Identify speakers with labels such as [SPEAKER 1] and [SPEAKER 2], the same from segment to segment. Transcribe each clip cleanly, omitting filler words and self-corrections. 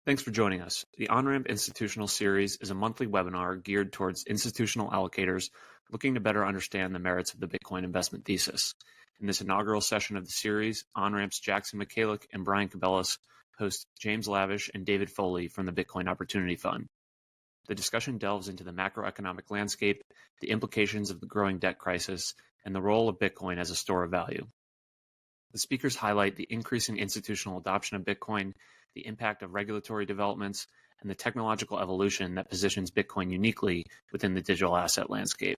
[SPEAKER 1] Thanks for joining us. The Onramp Institutional Series is a monthly webinar geared towards institutional allocators looking to better understand the merits of the Bitcoin investment thesis. In this inaugural session of the series, Onramp's Jackson Michalik and Brian Cabellis host James Lavish and David Foley from the Bitcoin Opportunity Fund. The discussion delves into the macroeconomic landscape, the implications of the growing debt crisis, and the role of Bitcoin as a store of value. The speakers highlight the increasing institutional adoption of Bitcoin, the impact of regulatory developments, and the technological evolution that positions Bitcoin uniquely within the digital asset landscape.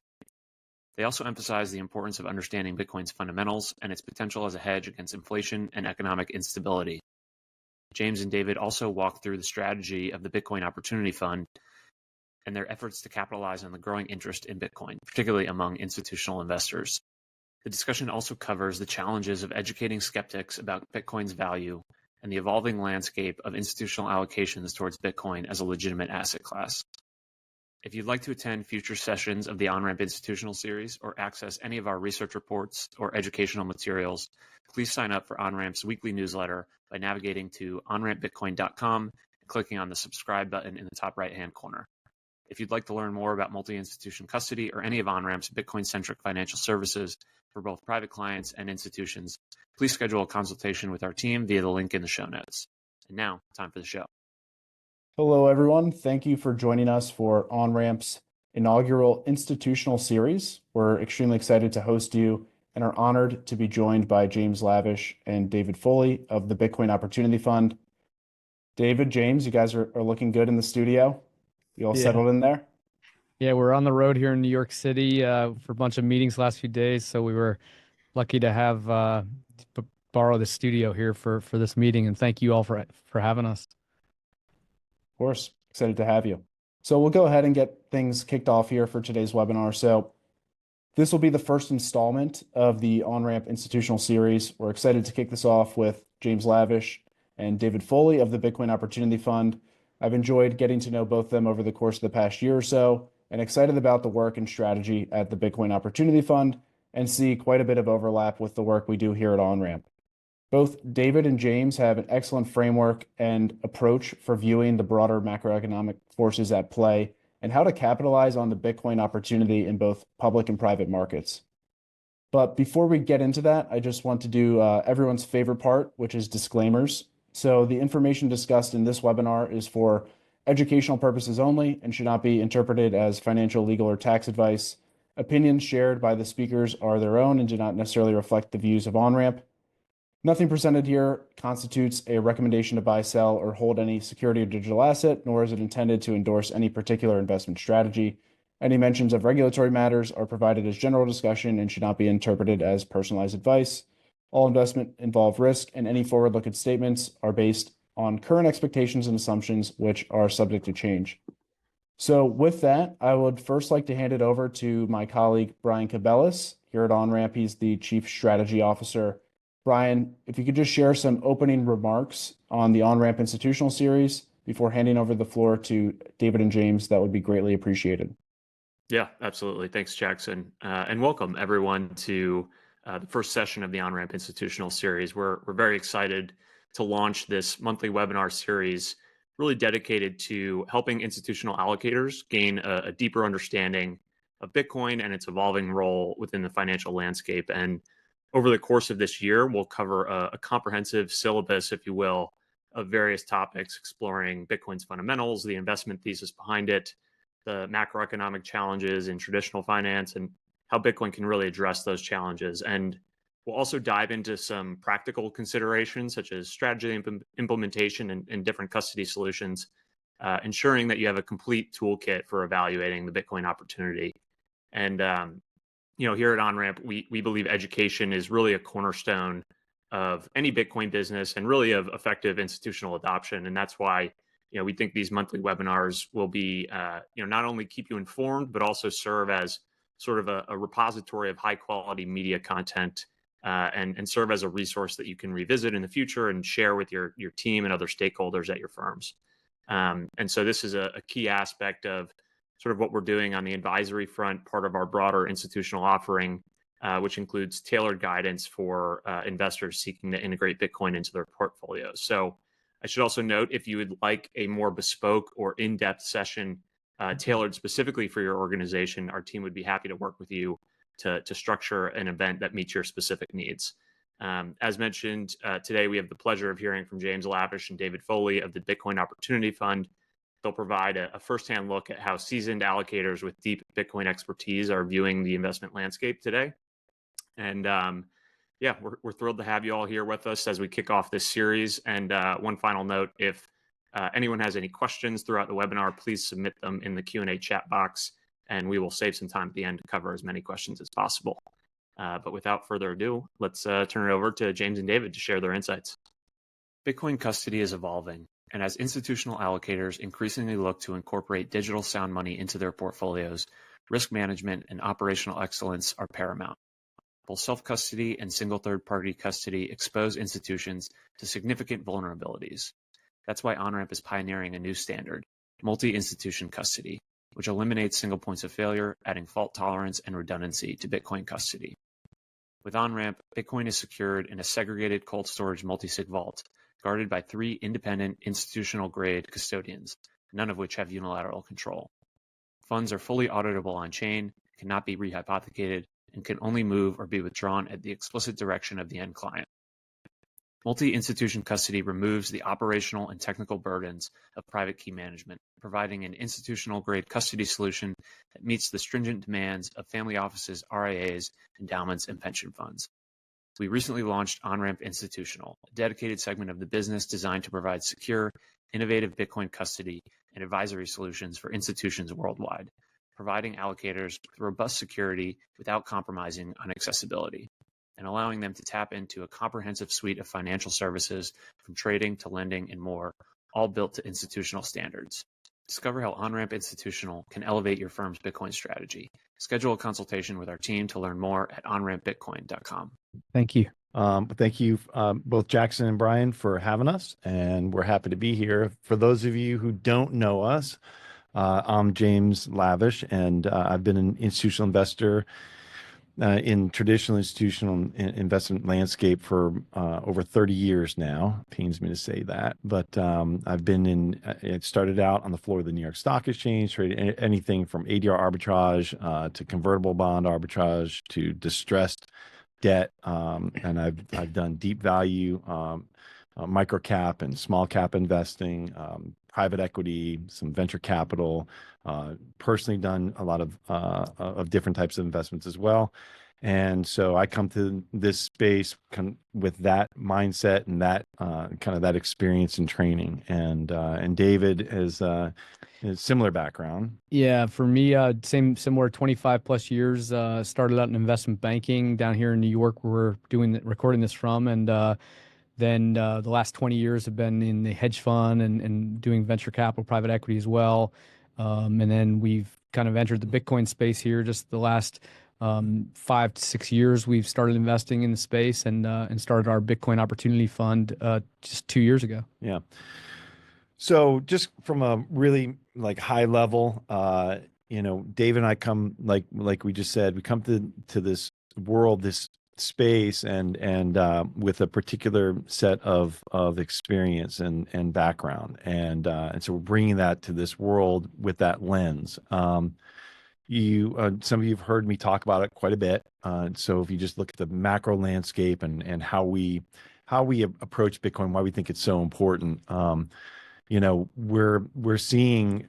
[SPEAKER 1] They also emphasize the importance of understanding Bitcoin's fundamentals and its potential as a hedge against inflation and economic instability. James and David also walk through the strategy of the Bitcoin Opportunity Fund and their efforts to capitalize on the growing interest in Bitcoin, particularly among institutional investors. The discussion also covers the challenges of educating skeptics about Bitcoin's value and the evolving landscape of institutional allocations towards Bitcoin as a legitimate asset class. If you'd like to attend future sessions of the Onramp Institutional Series or access any of our research reports or educational materials, please sign up for Onramp's weekly newsletter by navigating to onrampbitcoin.com and clicking on the subscribe button in the top right-hand corner. If you'd like to learn more about multi-institution custody or any of Onramp's Bitcoin-centric financial services for both private clients and institutions, please schedule a consultation with our team via the link in the show notes. And now, time for the show.
[SPEAKER 2] Hello, everyone. Thank you for joining us for Onramp's inaugural institutional series. We're extremely excited to host you and are honored to be joined by James Lavish and David Foley of the Bitcoin Opportunity Fund. David, James, you guys are looking good in the studio. You all settled in there?
[SPEAKER 3] Yeah, we're on the road here in New York City for a bunch of meetings last few days, so we were lucky to have borrow the studio here for this meeting, and thank you all for having us.
[SPEAKER 2] Of course, excited to have you. So we'll go ahead and get things kicked off here for today's webinar. So this will be the first installment of the Onramp Institutional Series. We're excited to kick this off with James Lavish and David Foley of the Bitcoin Opportunity Fund. I've enjoyed getting to know both of them over the course of the past year or so, and excited about the work and strategy at the Bitcoin Opportunity Fund, and see quite a bit of overlap with the work we do here at Onramp. Both David and James have an excellent framework and approach for viewing the broader macroeconomic forces at play and how to capitalize on the Bitcoin opportunity in both public and private markets. But before we get into that, I just want to do everyone's favorite part, which is disclaimers. So the information discussed in this webinar is for educational purposes only and should not be interpreted as financial, legal, or tax advice. Opinions shared by the speakers are their own and do not necessarily reflect the views of Onramp. Nothing presented here constitutes a recommendation to buy, sell, or hold any security or digital asset, nor is it intended to endorse any particular investment strategy. Any mentions of regulatory matters are provided as general discussion and should not be interpreted as personalized advice. All investment involve risk, and any forward-looking statements are based on current expectations and assumptions, which are subject to change. So with that, I would first like to hand it over to my colleague, Brian Cabellis, here at Onramp. He's the Chief Strategy Officer. Brian, if you could just share some opening remarks on the Onramp Institutional Series before handing over the floor to David and James, that would be greatly appreciated.
[SPEAKER 1] Yeah, absolutely. Thanks, Jackson. And welcome, everyone, to the first session of the Onramp Institutional Series. We're very excited to launch this monthly webinar series really dedicated to helping institutional allocators gain a deeper understanding of Bitcoin and its evolving role within the financial landscape. And over the course of this year, we'll cover a comprehensive syllabus, if you will, of various topics exploring Bitcoin's fundamentals, the investment thesis behind it, the macroeconomic challenges in traditional finance, and how Bitcoin can really address those challenges. And we'll also dive into some practical considerations such as strategy implementation and different custody solutions, ensuring that you have a complete toolkit for evaluating the Bitcoin opportunity. And here at Onramp, we believe education is really a cornerstone of any Bitcoin business and really of effective institutional adoption. And that's why we think these monthly webinars will be not only keep you informed, but also serve as sort of a repository of high quality media content and serve as a resource that you can revisit in the future and share with your team and other stakeholders at your firms. And so this is a key aspect of sort of what we're doing on the advisory front, part of our broader institutional offering, which includes tailored guidance for investors seeking to integrate Bitcoin into their portfolios. So I should also note, if you would like a more bespoke or in-depth session tailored specifically for your organization, our team would be happy to work with you to structure an event that meets your specific needs. As mentioned, today we have the pleasure of hearing from James Lavish and David Foley of the Bitcoin Opportunity Fund. They'll provide a firsthand look at how seasoned allocators with deep Bitcoin expertise are viewing the investment landscape today. And yeah, we're thrilled to have you all here with us as we kick off this series. And one final note, if anyone has any questions throughout the webinar, please submit them in the Q&A chat box, and we will save some time at the end to cover as many questions as possible. But without further ado, let's turn it over to James and David to share their insights. Bitcoin custody is evolving, and as institutional allocators increasingly look to incorporate digital sound money into their portfolios, risk management and operational excellence are paramount. Both self-custody and single third-party custody expose institutions to significant vulnerabilities. That's why Onramp is pioneering a new standard, multi-institution custody, which eliminates single points of failure, adding fault tolerance and redundancy to Bitcoin custody. With Onramp, Bitcoin is secured in a segregated cold storage multi-sig vault, guarded by 3 independent institutional-grade custodians, none of which have unilateral control. Funds are fully auditable on-chain, cannot be rehypothecated, and can only move or be withdrawn at the explicit direction of the end client. Multi-institution custody removes the operational and technical burdens of private key management, providing an institutional-grade custody solution that meets the stringent demands of family offices, RIAs, endowments, and pension funds. We recently launched Onramp Institutional, a dedicated segment of the business designed to provide secure, innovative Bitcoin custody and advisory solutions for institutions worldwide, providing allocators with robust security without compromising on accessibility, and allowing them to tap into a comprehensive suite of financial services from trading to lending and more, all built to institutional standards. Discover how Onramp Institutional can elevate your firm's Bitcoin strategy. Schedule a consultation with our team to learn more at onrampbitcoin.com.
[SPEAKER 3] Thank you.
[SPEAKER 4] Thank you, both Jackson and Brian, for having us, and we're happy to be here. For those of you who don't know us, I'm James Lavish, and I've been an institutional investor in traditional institutional investment landscape for over 30 years now. Pains me to say that, but I've been in. It started out on the floor of the New York Stock Exchange, traded anything from ADR arbitrage to convertible bond arbitrage to distressed debt, and I've done deep value, micro cap and small cap investing, private equity, some venture capital, personally done a lot of different types of investments as well. And so I come to this space with that mindset and that kind of that experience and training. And David has a similar background.
[SPEAKER 3] Yeah, for me, similar 25 plus years. Started out in investment banking down here in New York, where we're recording this from, and then the last 20 years have been in the hedge fund and doing venture capital, private equity as well. And then we've kind of entered the Bitcoin space here just the last 5 to 6 years. We've started investing in the space and started our Bitcoin Opportunity Fund just 2 years ago.
[SPEAKER 4] Yeah. So just from a really high level, Dave and I come like we just said, we come to this world, this space, and with a particular set of experience and background, and so we're bringing that to this world with that lens. Some of you have heard me talk about it quite a bit. So if you just look at the macro landscape and how we approach Bitcoin, why we think it's so important, we're seeing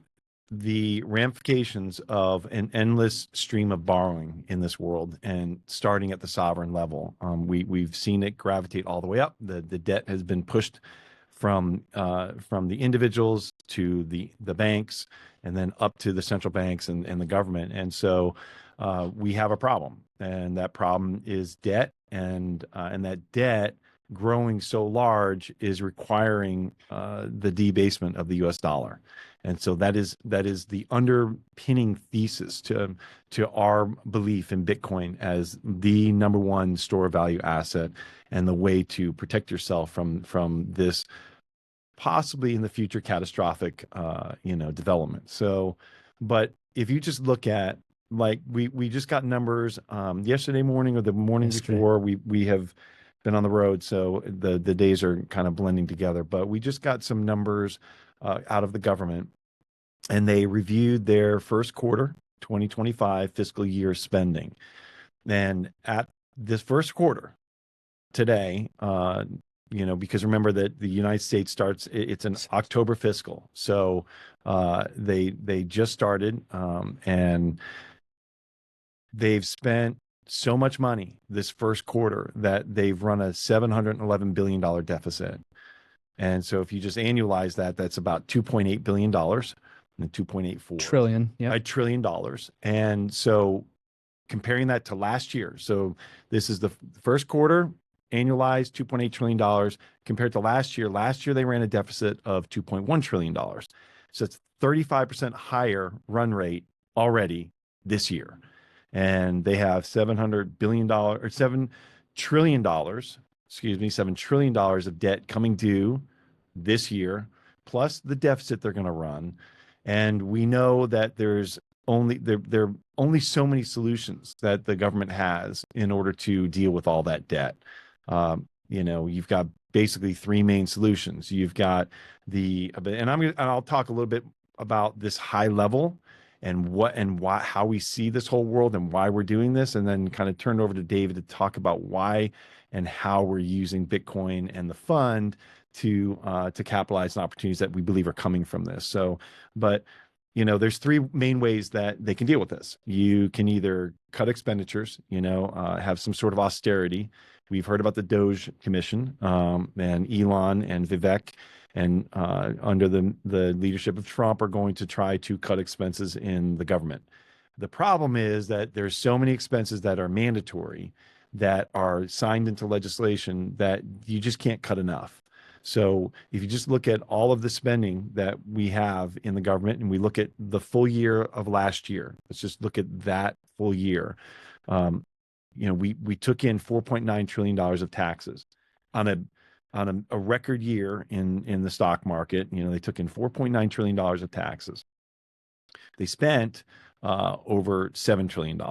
[SPEAKER 4] the ramifications of an endless stream of borrowing in this world, and starting at the sovereign level. We've seen it gravitate all the way up. The debt has been pushed from the individuals to the banks, and then up to the central banks and the government. And so we have a problem, and that problem is debt, and that debt growing so large is requiring the debasement of the U.S. dollar. And so that is the underpinning thesis to our belief in Bitcoin as the number one store of value asset, and the way to protect yourself from this possibly in the future catastrophic development. So, but if you just look at, we just got numbers yesterday morning or the morning before, we have been on the road, so the days are kind of blending together. But we just got some numbers out of the government, and they reviewed their first quarter 2025 fiscal year spending. And at this first quarter today, because remember that the United States starts, it's an October fiscal. So they just started, and they've spent so much money this first quarter that they've run a $711 billion deficit. And so if you just annualize that, that's about $2.8 billion and 2.84
[SPEAKER 3] trillion. Yeah.
[SPEAKER 4] $1 trillion. And so comparing that to last year, so this is the first quarter, annualized $2.8 trillion compared to last year. Last year, they ran a deficit of $2.1 trillion. So it's 35% higher run rate already this year. And they have $700 billion or $7 trillion, $7 trillion of debt coming due this year, plus the deficit they're going to run. And we know that there's only there are only so many solutions that the government has in order to deal with all that debt. You've got basically three main solutions. You've got I'll talk a little bit about this high level and why, how we see this whole world and why we're doing this, and then kind of turn it over to David to talk about why and how we're using Bitcoin and the fund to capitalize on opportunities that we believe are coming from this. So, but there's three main ways that they can deal with this. You can either cut expenditures, have some sort of austerity. We've heard about the Doge Commission, and Elon and Vivek, and under the leadership of Trump, are going to try to cut expenses in the government. The problem is that there's so many expenses that are mandatory, that are signed into legislation, that you just can't cut enough. So if you just look at all of the spending that we have in the government, and we look at the full year of last year, let's just look at that full year. We took in $4.9 trillion of taxes on a record year in the stock market. They took in $4.9 trillion of taxes. They spent over $7 trillion.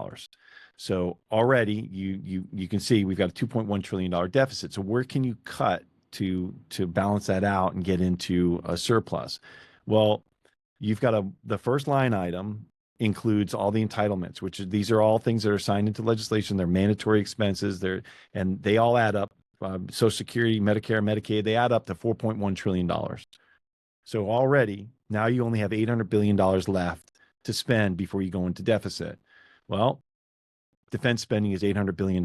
[SPEAKER 4] So already you can see we've got a $2.1 trillion deficit. So where can you cut to balance that out and get into a surplus? Well, you've got the first line item includes all the entitlements, these are all things that are signed into legislation. They're mandatory expenses. And they all add up. Social Security, Medicare, Medicaid, they add up to $4.1 trillion. So already now you only have $800 billion left to spend before you go into deficit. Well, defense spending is $800 billion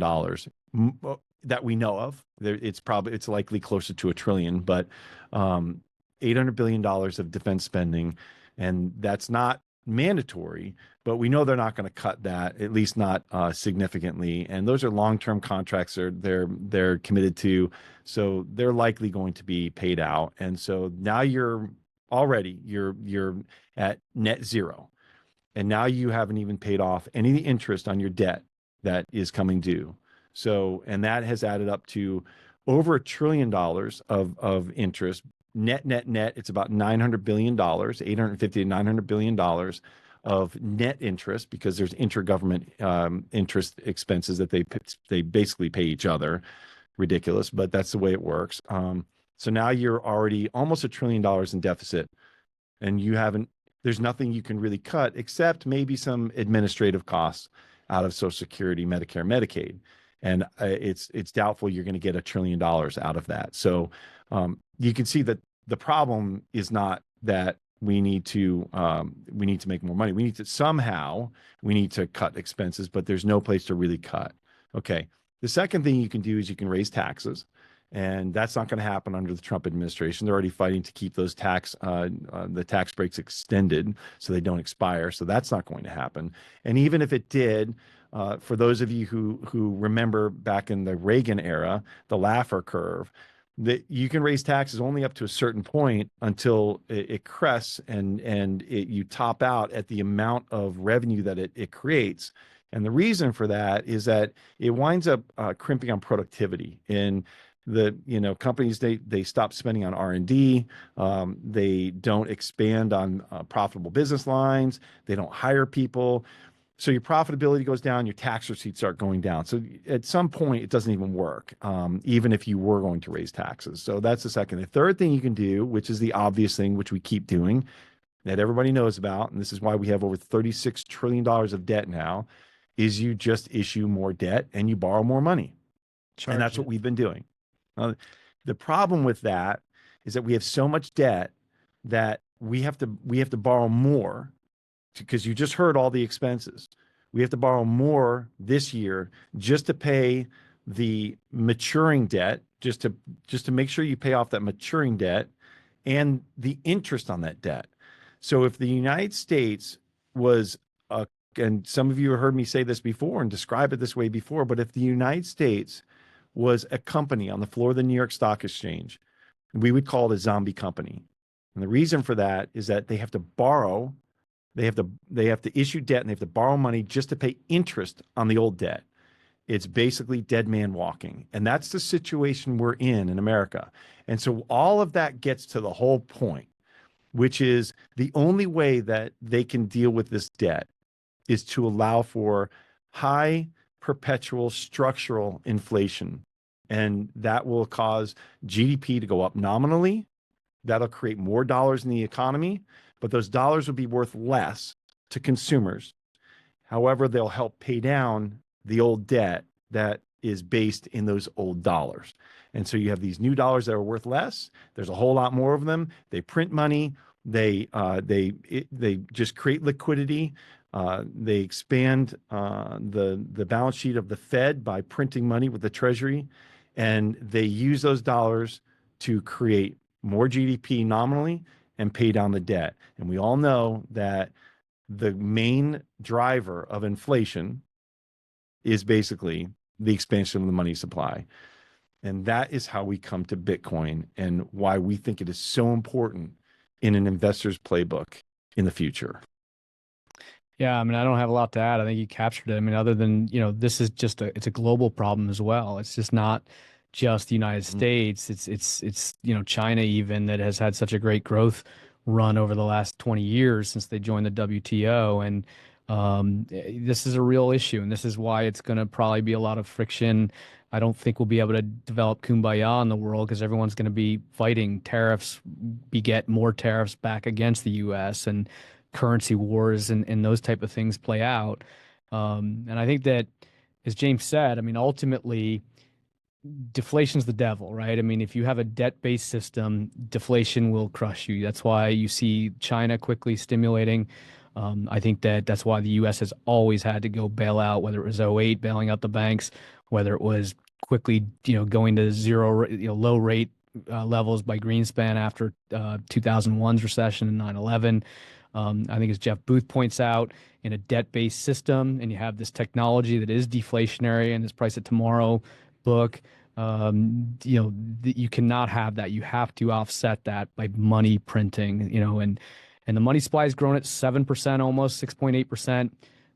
[SPEAKER 4] that we know of. It's likely closer to $1 trillion, but $800 billion of defense spending, and that's not mandatory, but we know they're not going to cut that, at least not significantly. And those are long-term contracts they're committed to, so they're likely going to be paid out. And so now you're at net zero, and now you haven't even paid off any of the interest on your debt that is coming due. So, and that has added up to over $1 trillion of interest. Net, it's about $900 billion, 850 to $900 billion of net interest, because there's intergovernment interest expenses that they basically pay each other. Ridiculous, but that's the way it works. So now you're already almost $1 trillion in deficit, and there's nothing you can really cut except maybe some administrative costs out of Social Security, Medicare, Medicaid. And it's doubtful you're going to get $1 trillion out of that. So you can see that the problem is not that we need to make more money. We need to cut expenses, but there's no place to really cut. Okay. The second thing you can do is you can raise taxes, and that's not going to happen under the Trump administration. They're already fighting to keep those the tax breaks extended so they don't expire. So that's not going to happen. And even if it did, for those of you who remember back in the Reagan era, the Laffer curve, that you can raise taxes only up to a certain point until it crests and you top out at the amount of revenue that it creates. And the reason for that is that it winds up crimping on productivity. And companies, they stop spending on R&D. They don't expand on profitable business lines. They don't hire people. So your profitability goes down, your tax receipts start going down. So at some point, it doesn't even work, even if you were going to raise taxes. So that's the second. The third thing you can do, which is the obvious thing, which we keep doing, that everybody knows about, and this is why we have over $36 trillion of debt now, is you just issue more debt and you borrow more money. And that's what we've been doing. The problem with that is that we have so much debt that we have to borrow more, because you just heard all the expenses. We have to borrow more this year just to pay the maturing debt, just to make sure you pay off that maturing debt and the interest on that debt. So if the United States was and some of you have heard me say this before and describe it this way before, but if the United States was a company on the floor of the New York Stock Exchange, we would call it a zombie company. And the reason for that is that they have to borrow, they have to issue debt, and they have to borrow money just to pay interest on the old debt. It's basically dead man walking. And that's the situation we're in America. And so all of that gets to the whole point, which is the only way that they can deal with this debt is to allow for high perpetual structural inflation. And that will cause GDP to go up nominally. That'll create more dollars in the economy, but those dollars will be worth less to consumers. However, they'll help pay down the old debt that is based in those old dollars. And so you have these new dollars that are worth less. There's a whole lot more of them. They print money. They just create liquidity. They expand the balance sheet of the Fed by printing money with the Treasury, and they use those dollars to create more GDP nominally and pay down the debt. And we all know that the main driver of inflation is basically the expansion of the money supply. And that is how we come to Bitcoin and why we think it is so important in an investor's playbook in the future.
[SPEAKER 3] Yeah, I mean, I don't have a lot to add. I think you captured it. I mean, other than, this is just it's a global problem as well. It's just not just the United States. It's China even, that has had such a great growth run over the last 20 years since they joined the WTO. And this is a real issue, and this is why it's going to probably be a lot of friction. I don't think we'll be able to develop kumbaya in the world, because everyone's going to be fighting. Tariffs beget more tariffs back against the U.S., and currency wars and those type of things play out. And I think that, as James said, I mean, ultimately, deflation's the devil, right? I mean, if you have a debt-based system, deflation will crush you. That's why you see China quickly stimulating. I think that's why the U.S. has always had to go bail out, whether it was '08, bailing out the banks, whether it was quickly, going to zero, low rate levels by Greenspan after 2001's recession and 9/11. I think, as Jeff Booth points out, in a debt-based system, and you have this technology that is deflationary and this price at tomorrow book, you cannot have that. You have to offset that by money printing, and the money supply has grown at 7%, almost 6.8%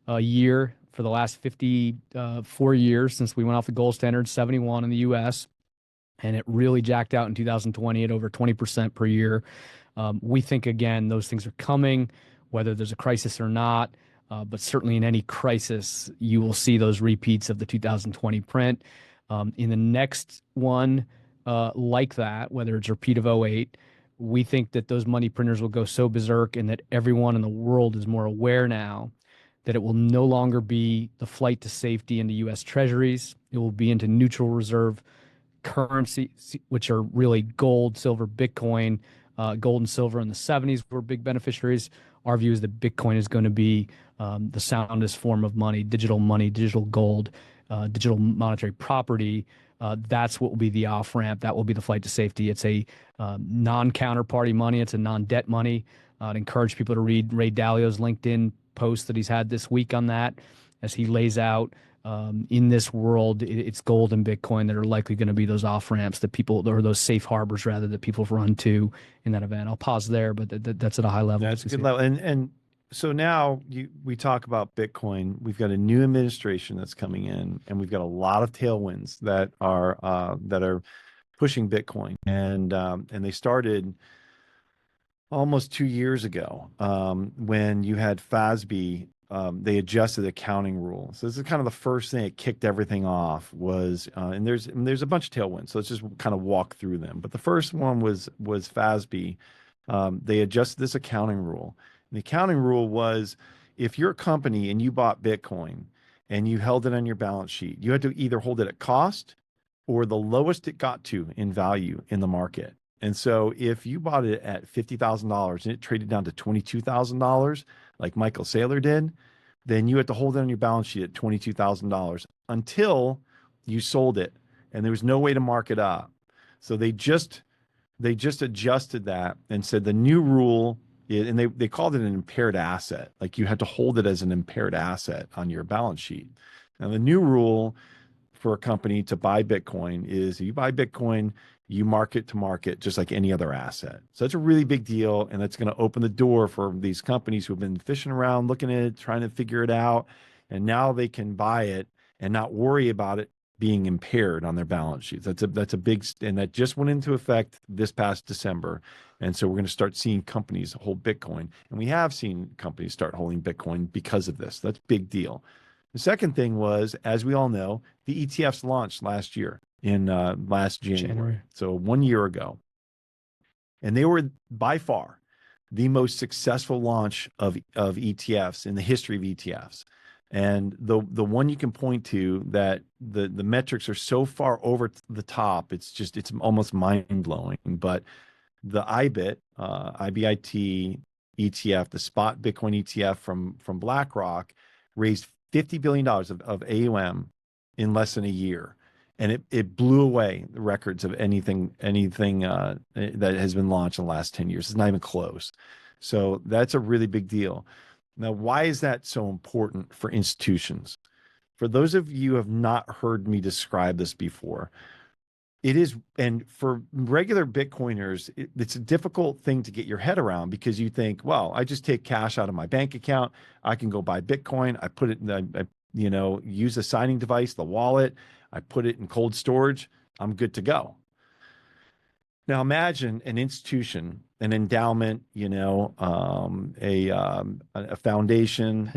[SPEAKER 3] a year for the last 54 years since we went off the gold standard, 71 in the U.S., and it really jacked out in 2020 at over 20% per year. We think, again, those things are coming, whether there's a crisis or not, but certainly in any crisis, you will see those repeats of the 2020 print. In the next one like that, whether it's a repeat of '08, we think that those money printers will go so berserk, and that everyone in the world is more aware now that it will no longer be the flight to safety into U.S. treasuries. It will be into neutral reserve currency, which are really gold, silver, Bitcoin. Gold and silver in the '70s were big beneficiaries. Our view is that Bitcoin is going to be the soundest form of money, digital gold, digital monetary property. That's what will be the off-ramp. That will be the flight to safety. It's a non-counterparty money. It's a non-debt money. I'd encourage people to read Ray Dalio's LinkedIn post that he's had this week on that, as he lays out in this world, it's gold and Bitcoin that are likely going to be those off-ramps that people, or those safe harbors rather, that people run to in that event. I'll pause there, but that's at a high level.
[SPEAKER 4] That's a good level. And so now we talk about Bitcoin. We've got a new administration that's coming in, and we've got a lot of tailwinds that are pushing Bitcoin, and they started almost 2 years ago when you had FASB they adjusted the accounting rule. So this is kind of the first thing that kicked everything off was, and there's a bunch of tailwinds. So let's just kind of walk through them. But the first one was FASB. They adjusted this accounting rule. And the accounting rule was, if you're a company and you bought Bitcoin and you held it on your balance sheet, you had to either hold it at cost or the lowest it got to in value in the market. And so if you bought it at $50,000 and it traded down to $22,000, like Michael Saylor did, then you had to hold it on your balance sheet at $22,000 until you sold it, and there was no way to mark it up. So they just adjusted that and said the new rule, and they called it an impaired asset, like you had to hold it as an impaired asset on your balance sheet. Now the new rule for a company to buy Bitcoin is, you buy Bitcoin, you mark it to market just like any other asset. So that's a really big deal, and that's going to open the door for these companies who have been fishing around, looking at it, trying to figure it out, and now they can buy it and not worry about it being impaired on their balance sheets. That's a big, and that just went into effect this past December. And so we're going to start seeing companies hold Bitcoin, and we have seen companies start holding Bitcoin because of this. That's a big deal. The second thing was, as we all know, the ETFs launched last year in last January. So 1 year ago. And they were by far the most successful launch of ETFs in the history of ETFs. And the one you can point to that the metrics are so far over the top, it's almost mind blowing. But the IBIT ETF, the spot Bitcoin ETF from BlackRock, raised $50 billion of AUM in less than a year. And it blew away the records of anything that has been launched in the last 10 years. It's not even close. So that's a really big deal. Now, why is that so important for institutions? For those of you who have not heard me describe this before, it is, and for regular Bitcoiners, it's a difficult thing to get your head around, because you think, well, I just take cash out of my bank account, I can go buy Bitcoin, I put it in, I use the signing device, the wallet, I put it in cold storage, I'm good to go. Now imagine an institution, an endowment, a foundation,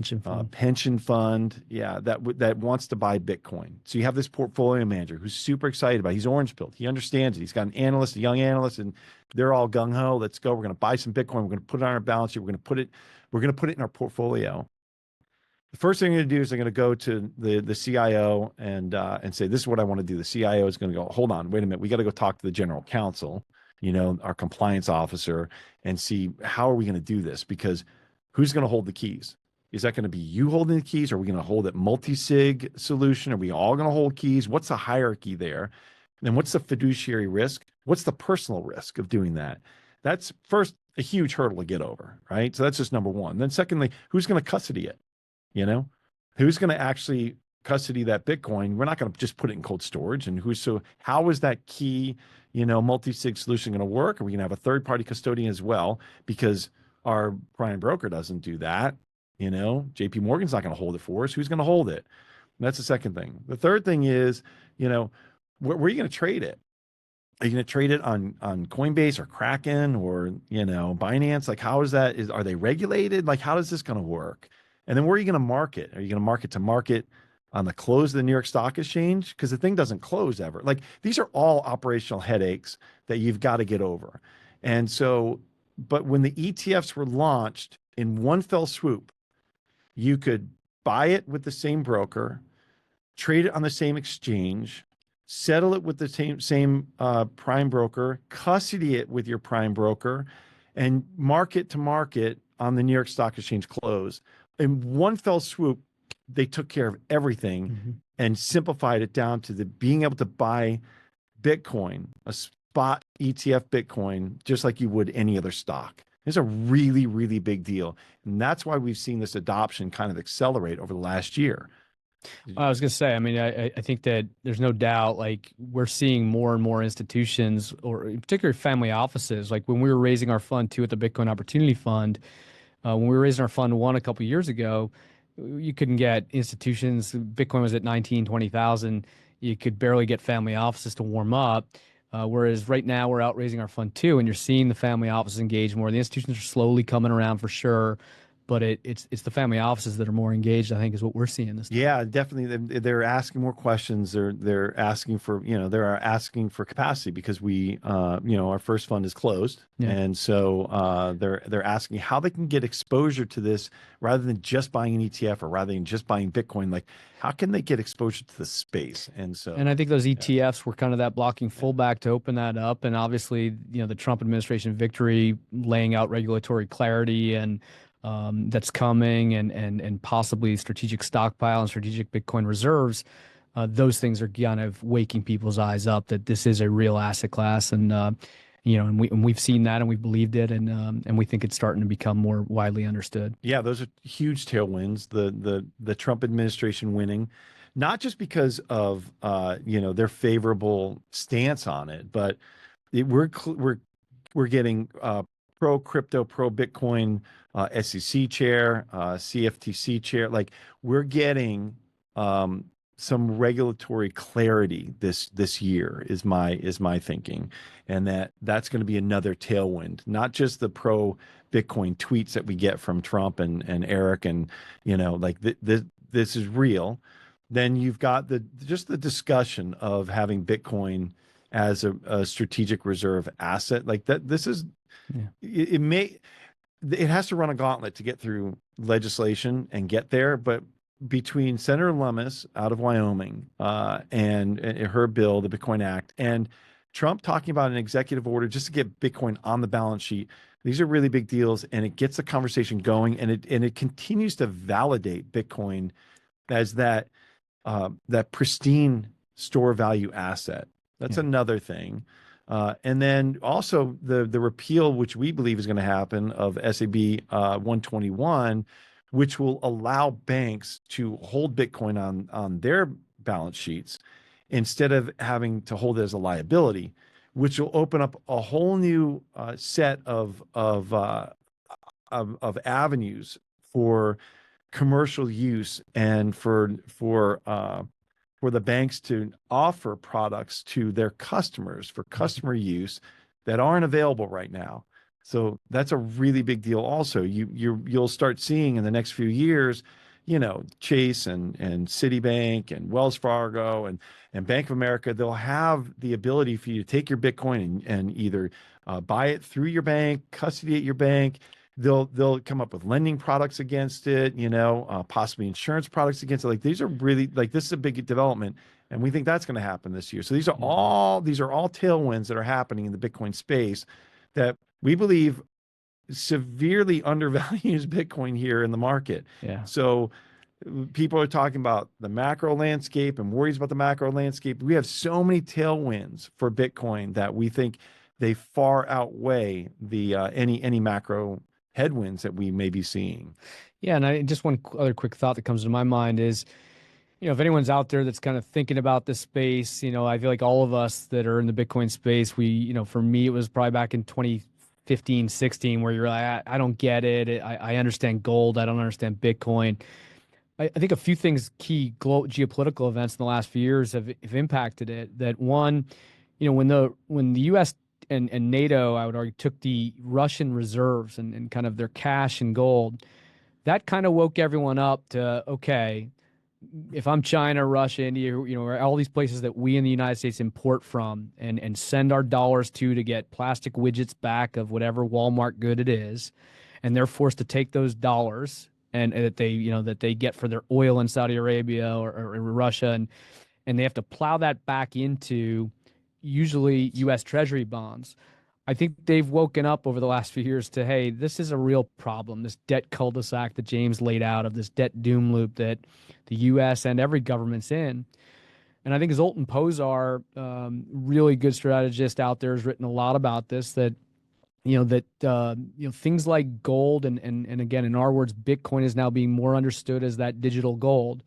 [SPEAKER 4] pension fund, that wants to buy Bitcoin. So you have this portfolio manager who's super excited about it. He's orange-pilled. He understands it. He's got an analyst, a young analyst, and they're all gung-ho. Let's go. We're going to buy some Bitcoin. We're going to put it on our balance sheet. We're going to put it in our portfolio. The first thing they're going to do is they're going to go to the CIO and say, this is what I want to do. The CIO is going to go, hold on, wait a minute. We got to go talk to the general counsel, our compliance officer, and see, how are we going to do this? Because who's going to hold the keys? Is that going to be you holding the keys? Are we going to hold it multi-sig solution? Are we all going to hold keys? What's the hierarchy there? And what's the fiduciary risk? What's the personal risk of doing that? That's first a huge hurdle to get over, right? So that's just number one. Then secondly, who's going to custody it? Who's going to actually custody that Bitcoin? We're not going to just put it in cold storage. And how is that key, multi-sig solution going to work? Are we going to have a third-party custodian as well? Because our prime broker doesn't do that. JP Morgan's not going to hold it for us. Who's going to hold it? And that's the second thing. The third thing is, where are you going to trade it? Are you going to trade it on Coinbase or Kraken or, Binance? Like, how is that? Are they regulated? Like, how is this going to work? And then where are you going to market? Are you going to market on the close of the New York Stock Exchange? Because the thing doesn't close ever. Like, these are all operational headaches that you've got to get over. And so, but when the ETFs were launched in one fell swoop, you could buy it with the same broker, trade it on the same exchange, settle it with the same prime broker, custody it with your prime broker, and market to market on the New York Stock Exchange close. In one fell swoop, they took care of everything and simplified it down to being able to buy Bitcoin, a spot ETF Bitcoin, just like you would any other stock. It's a really, really big deal. And that's why we've seen this adoption kind of accelerate over the last year.
[SPEAKER 3] I was going to say, I mean, I think that there's no doubt, like, we're seeing more and more institutions, or in particular family offices. Like when we were raising our fund 2 at the Bitcoin Opportunity Fund, when we were raising our fund 1 a couple of years ago, you couldn't get institutions. Bitcoin was at 19, 20,000. You could barely get family offices to warm up. Whereas right now we're out raising our fund 2, and you're seeing the family offices engage more. The institutions are slowly coming around for sure. but it's the family offices that are more engaged, I think, is what we're seeing this time.
[SPEAKER 4] Yeah, definitely. They're asking more questions. They're asking for, they're asking for capacity because we, our first fund is closed.
[SPEAKER 3] Yeah.
[SPEAKER 4] And so they're asking how they can get exposure to this rather than just buying an ETF or rather than just buying Bitcoin. Like, how can they get exposure to the space? And
[SPEAKER 3] I think those ETFs were kind of that blocking fullback to open that up. And obviously, the Trump administration victory, laying out regulatory clarity and that's coming, and possibly strategic stockpile and strategic Bitcoin reserves. Those things are kind of waking people's eyes up that this is a real asset class, and and we've seen that and we've believed it, and we think it's starting to become more widely understood.
[SPEAKER 4] Yeah, those are huge tailwinds. The Trump administration winning, not just because of their favorable stance on it, but we're getting pro crypto, pro Bitcoin SEC chair, CFTC chair. Like, we're getting some regulatory clarity this year is my thinking, and that's going to be another tailwind. Not just the pro Bitcoin tweets that we get from Trump and Eric, and this is real. Then you've got the discussion of having Bitcoin as a strategic reserve asset like that. This is it has to run a gauntlet to get through legislation and get there. But between Senator Lummis out of Wyoming and her bill, the Bitcoin Act, and Trump talking about an executive order just to get Bitcoin on the balance sheet, these are really big deals, and it gets the conversation going, and it continues to validate Bitcoin as that pristine store value asset. That's another thing. And then also the repeal, which we believe is going to happen, of SAB 121, which will allow banks to hold Bitcoin on their balance sheets instead of having to hold it as a liability, which will open up a whole new set of avenues for commercial use and for the banks to offer products to their customers for customer use that aren't available right now. So that's a really big deal. Also, you'll start seeing in the next few years, Chase and Citibank and Wells Fargo and Bank of America, they'll have the ability for you to take your Bitcoin and either buy it through your bank, custody at your bank. They'll come up with lending products against it, possibly insurance products against it. Like, these are really, this is a big development, and we think that's going to happen this year. So these are all tailwinds that are happening in the Bitcoin space that we believe severely undervalues Bitcoin here in the market.
[SPEAKER 3] Yeah.
[SPEAKER 4] So people are talking about the macro landscape and worries about the macro landscape. We have so many tailwinds for Bitcoin that we think they far outweigh the any macro headwinds that we may be seeing.
[SPEAKER 3] Yeah, and just one other quick thought that comes to my mind is, if anyone's out there that's kind of thinking about this space, I feel like all of us that are in the Bitcoin space, we, for me, it was probably back in 2015, 16, where you're like, I don't get it. I understand gold. I don't understand Bitcoin. I think a few things, key geopolitical events in the last few years have impacted it. That one, when the U.S. and NATO, I would argue, took the Russian reserves and kind of their cash and gold, that kind of woke everyone up to, okay, if I'm China, Russia, India, all these places that we in the United States import from and send our dollars to get plastic widgets back of whatever Walmart good it is, and they're forced to take those dollars and that they get for their oil in Saudi Arabia or Russia, and they have to plow that back into usually U.S. Treasury bonds. I think they've woken up over the last few years to, hey, this is a real problem, this debt cul-de-sac that James laid out, of this debt doom loop that the U.S. and every government's in. And I think Zoltan Pozar, really good strategist out there, has written a lot about this, that things like gold and again, in our words, Bitcoin is now being more understood as that digital gold.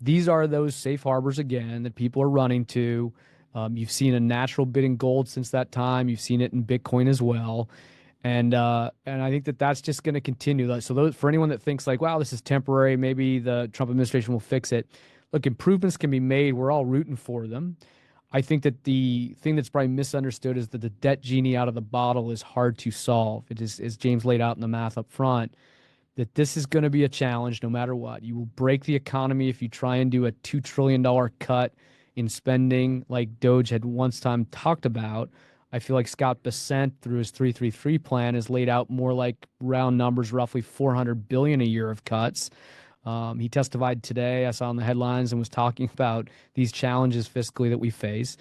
[SPEAKER 3] These are those safe harbors, again, that people are running to. You've seen a natural bid in gold since that time. You've seen it in Bitcoin as well. And I think that's just going to continue. So for anyone that thinks like, wow, this is temporary, maybe the Trump administration will fix it. Look, improvements can be made. We're all rooting for them. I think that the thing that's probably misunderstood is that the debt genie out of the bottle is hard to solve. It is, as James laid out in the math up front. that this is going to be a challenge no matter what. You will break the economy if you try and do a $2 trillion cut in spending like Doge had once time talked about. I feel like Scott Bessent, through his 333 plan, has laid out more like round numbers, roughly 400 billion a year of cuts. He testified today, I saw in the headlines, and was talking about these challenges fiscally that we face.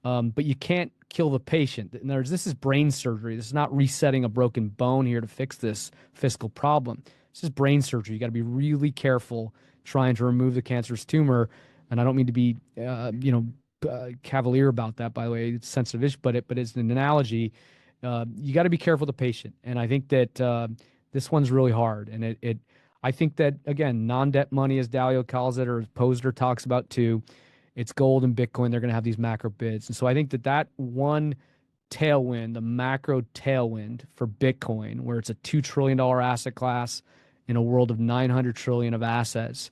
[SPEAKER 3] But you can't kill the patient. This is brain surgery. This is not resetting a broken bone here to fix this fiscal problem. This is brain surgery. You got to be really careful trying to remove the cancerous tumor. And I don't mean to be, cavalier about that, by the way. It's a sensitive issue, but it's an analogy. You got to be careful with the patient. And I think that this one's really hard. And I think that, again, non-debt money, as Dalio calls it, or as Posner talks about too, it's gold and Bitcoin. They're going to have these macro bids. And so I think that one tailwind, the macro tailwind for Bitcoin, where it's a $2 trillion asset class in a world of 900 trillion of assets.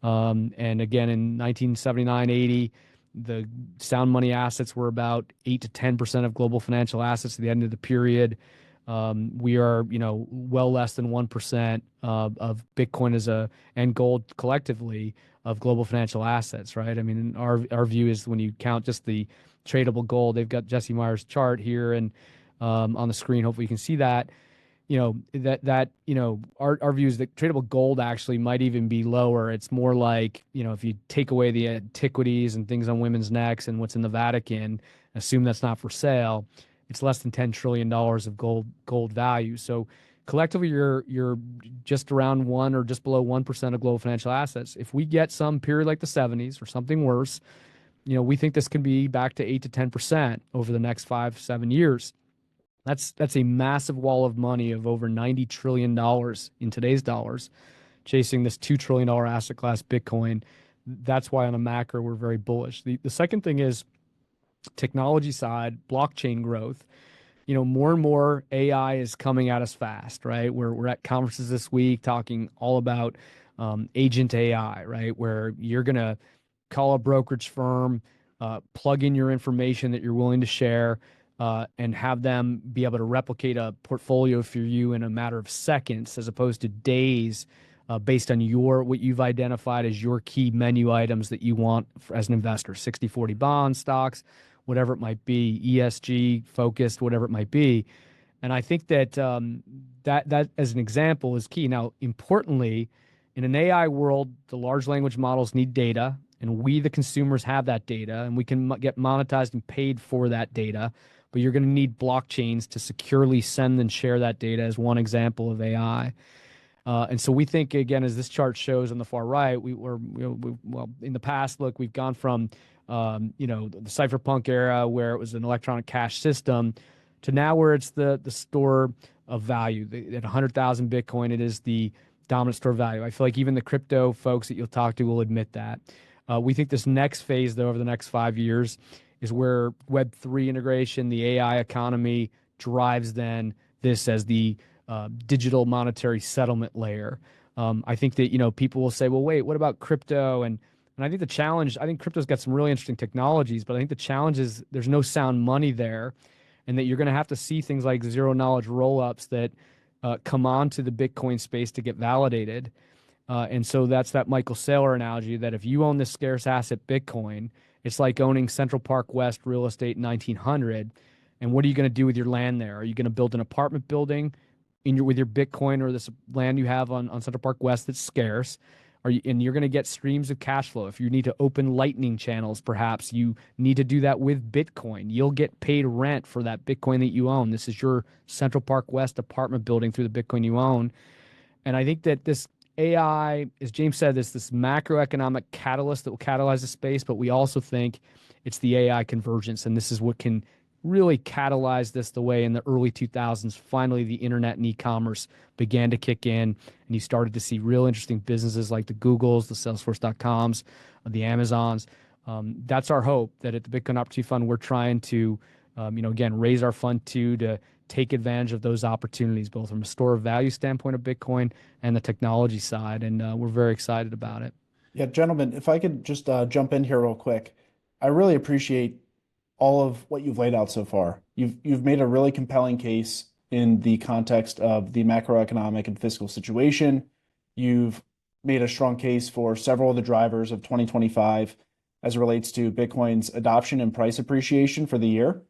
[SPEAKER 3] And again, in 1979, 80, the sound money assets were about 8 to 10% of global financial assets at the end of the period. We are, well less than 1% of Bitcoin and gold collectively of global financial assets, right? I mean, our view is when you count just the tradable gold, they've got Jesse Meyer's chart here and on the screen. Hopefully you can see that. Our view is that tradable gold actually might even be lower. It's more like, if you take away the antiquities and things on women's necks and what's in the Vatican, assume that's not for sale, it's less than $10 trillion of gold value. So collectively, you're just around 1 or just below 1% of global financial assets. If we get some period like the 70s or something worse, we think this can be back to 8 to 10% over the next 5-7 years. That's a massive wall of money of over $90 trillion in today's dollars, chasing this $2 trillion asset class Bitcoin. That's why on a macro, we're very bullish. The second thing is technology side, blockchain growth. More and more AI is coming at us fast, right? We're at conferences this week talking all about agent AI, right? Where you're going to call a brokerage firm, plug in your information that you're willing to share, and have them be able to replicate a portfolio for you in a matter of seconds, as opposed to days, based on what you've identified as your key menu items that you want as an investor, 60-40 bonds, stocks, whatever it might be, ESG focused, whatever it might be. And I think that that as an example is key. Now, importantly, in an AI world, the large language models need data, and we, the consumers, have that data, and we can get monetized and paid for that data. But you're going to need blockchains to securely send and share that data, as one example of AI. And so we think, again, as this chart shows on the far right, in the past, look, we've gone from the cypherpunk era where it was an electronic cash system to now where it's the store of value. At 100,000 Bitcoin, it is the dominant store of value. I feel like even the crypto folks that you'll talk to will admit that. We think this next phase, though, over the next 5 years, is where Web3 integration, the AI economy, drives then this as the digital monetary settlement layer. I think that people will say, well, wait, what about crypto? And I think I think crypto's got some really interesting technologies, but I think the challenge is there's no sound money there, and that you're going to have to see things like zero knowledge rollups that come onto the Bitcoin space to get validated. And so that's that Michael Saylor analogy that if you own this scarce asset Bitcoin, it's like owning Central Park West real estate in 1900. And what are you going to do with your land there? Are you going to build an apartment building with your Bitcoin or this land you have on Central Park West that's scarce? And you're going to get streams of cash flow. If you need to open lightning channels, perhaps you need to do that with Bitcoin. You'll get paid rent for that Bitcoin that you own. This is your Central Park West apartment building through the Bitcoin you own. And I think that this AI, as James said, this macroeconomic catalyst that will catalyze the space, but we also think it's the AI convergence, and this is what can really catalyze this the way in the early 2000s, finally the internet and e-commerce began to kick in, and you started to see real interesting businesses like the Googles, the Salesforce.coms, the Amazons. That's our hope, that at the Bitcoin Opportunity Fund, we're trying to, again, raise our fund to take advantage of those opportunities, both from a store of value standpoint of Bitcoin and the technology side. And we're very excited about it.
[SPEAKER 2] Yeah, gentlemen, if I could just jump in here real quick. I really appreciate all of what you've laid out so far. You've made a really compelling case. in the context of the macroeconomic and fiscal situation. You've made a strong case for several of the drivers of 2025 as it relates to Bitcoin's adoption and price appreciation for the year.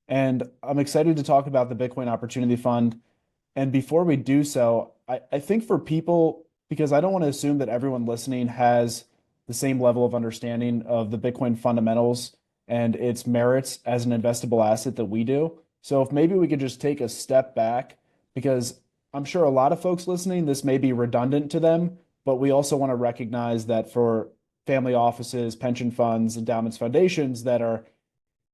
[SPEAKER 2] And I'm excited to talk about the Bitcoin Opportunity Fund. And before we do so, I think for people, because I don't want to assume that everyone listening has the same level of understanding of the Bitcoin fundamentals and its merits as an investable asset that we do. So if maybe we could just take a step back, because I'm sure a lot of folks listening, this may be redundant to them, but we also want to recognize that for family offices, pension funds, endowments, foundations that are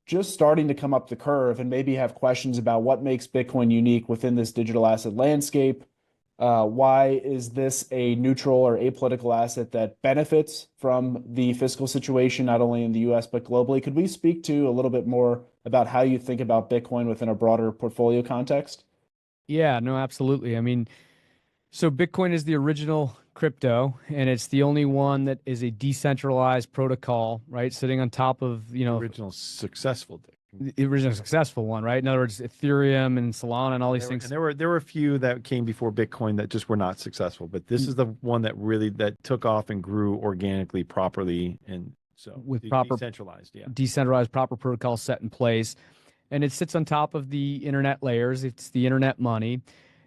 [SPEAKER 2] just starting to come up the curve and maybe have questions about what makes Bitcoin unique within this digital asset landscape. Why is this a neutral or apolitical asset that benefits from the fiscal situation, not only in the US, but globally? Could we speak to a little bit more about how you think about Bitcoin within a broader portfolio context?
[SPEAKER 3] Yeah, no, absolutely. I mean, so Bitcoin is the original crypto, and it's the only one that is a decentralized protocol, right? Sitting on top of,
[SPEAKER 4] Original successful thing.
[SPEAKER 3] the original successful one, right? In other words, Ethereum and Solana and all these things.
[SPEAKER 4] And there were a few that came before Bitcoin that just were not successful, but this is the one that really that took off and grew organically, properly, and so
[SPEAKER 3] With proper decentralized proper protocol set in place. And it sits on top of the internet layers. It's the internet money.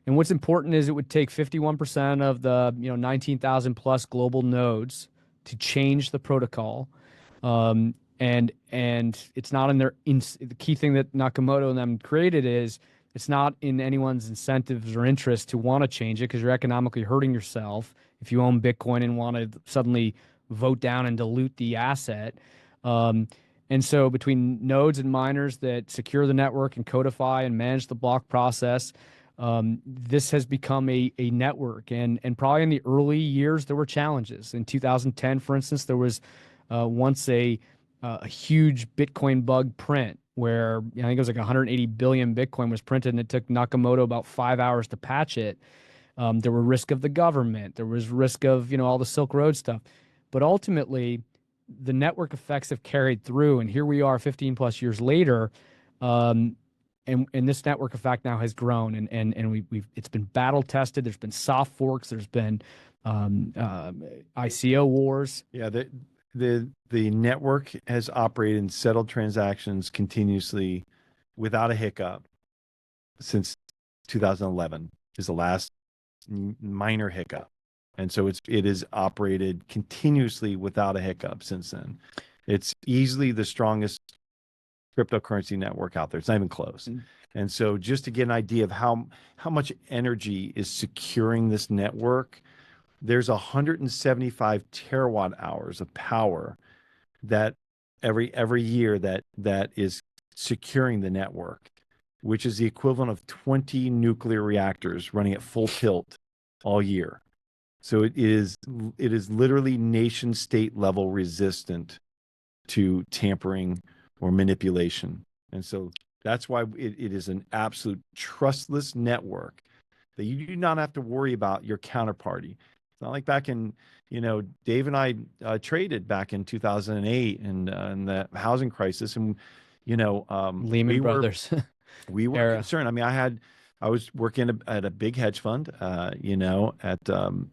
[SPEAKER 3] And what's important is it would take 51% of the 19,000 plus global nodes to change the protocol. And it's not in their the key thing that Nakamoto and them created is it's not in anyone's incentives or interest to want to change it, because you're economically hurting yourself if you own Bitcoin and want to suddenly vote down and dilute the asset. And so between nodes and miners that secure the network and codify and manage the block process, this has become a network. And probably in the early years, there were challenges. In 2010, for instance, there was once a huge Bitcoin bug print where I think it was like 180 billion Bitcoin was printed, and it took Nakamoto about 5 hours to patch it. There were risk of the government. There was risk of all the Silk Road stuff. But ultimately, the network effects have carried through, and here we are 15 plus years later, and this network effect now has grown, and it's been battle tested. There's been soft forks. There's been ICO wars.
[SPEAKER 4] Yeah, the network has operated and settled transactions continuously without a hiccup since 2011 is the last minor hiccup. And so it is operated continuously without a hiccup since then. It's easily the strongest cryptocurrency network out there. It's not even close. And so just to get an idea of how much energy is securing this network, there's 175 terawatt hours of power that every year that is securing the network, which is the equivalent of 20 nuclear reactors running at full tilt all year. So it is literally nation state level resistant to tampering or manipulation. And so that's why it is an absolute trustless network that you do not have to worry about your counterparty. It's not like back in, Dave and I traded back in 2008 and the housing crisis, and,
[SPEAKER 3] Lehman Brothers.
[SPEAKER 4] We were concerned. I mean, I was working at a big hedge fund, and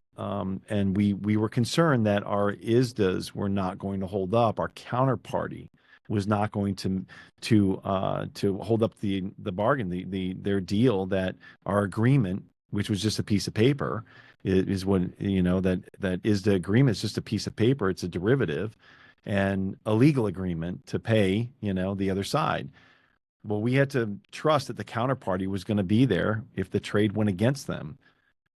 [SPEAKER 4] we were concerned that our ISDAs were not going to hold up. Our counterparty was not going to hold up the bargain, their deal, that our agreement, which was just a piece of paper, is what that ISDA agreement is just a piece of paper. It's a derivative and a legal agreement to pay the other side. Well, we had to trust that the counterparty was going to be there if the trade went against them.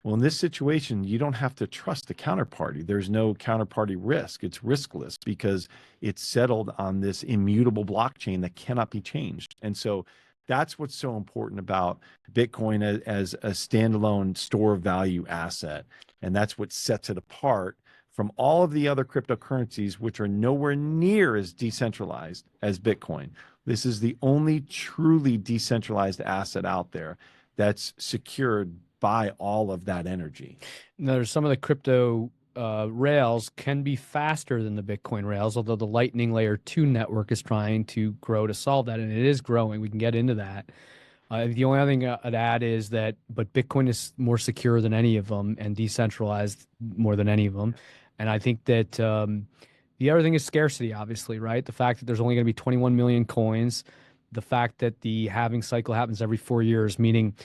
[SPEAKER 4] Well, in this situation, you don't have to trust the counterparty. There's no counterparty risk. It's riskless because it's settled on this immutable blockchain that cannot be changed. And so that's what's so important about Bitcoin as a standalone store of value asset. And that's what sets it apart from all of the other cryptocurrencies, which are nowhere near as decentralized as Bitcoin. This is the only truly decentralized asset out there that's secured by all of that energy.
[SPEAKER 3] Now, there's some of the crypto rails can be faster than the Bitcoin rails, although the Lightning Layer 2 network is trying to grow to solve that, and it is growing. We can get into that. The only other thing I'd add is that, but Bitcoin is more secure than any of them and decentralized more than any of them. And I think that the other thing is scarcity, obviously, right? The fact that there's only going to be 21 million coins, the fact that the halving cycle happens every 4 years, meaning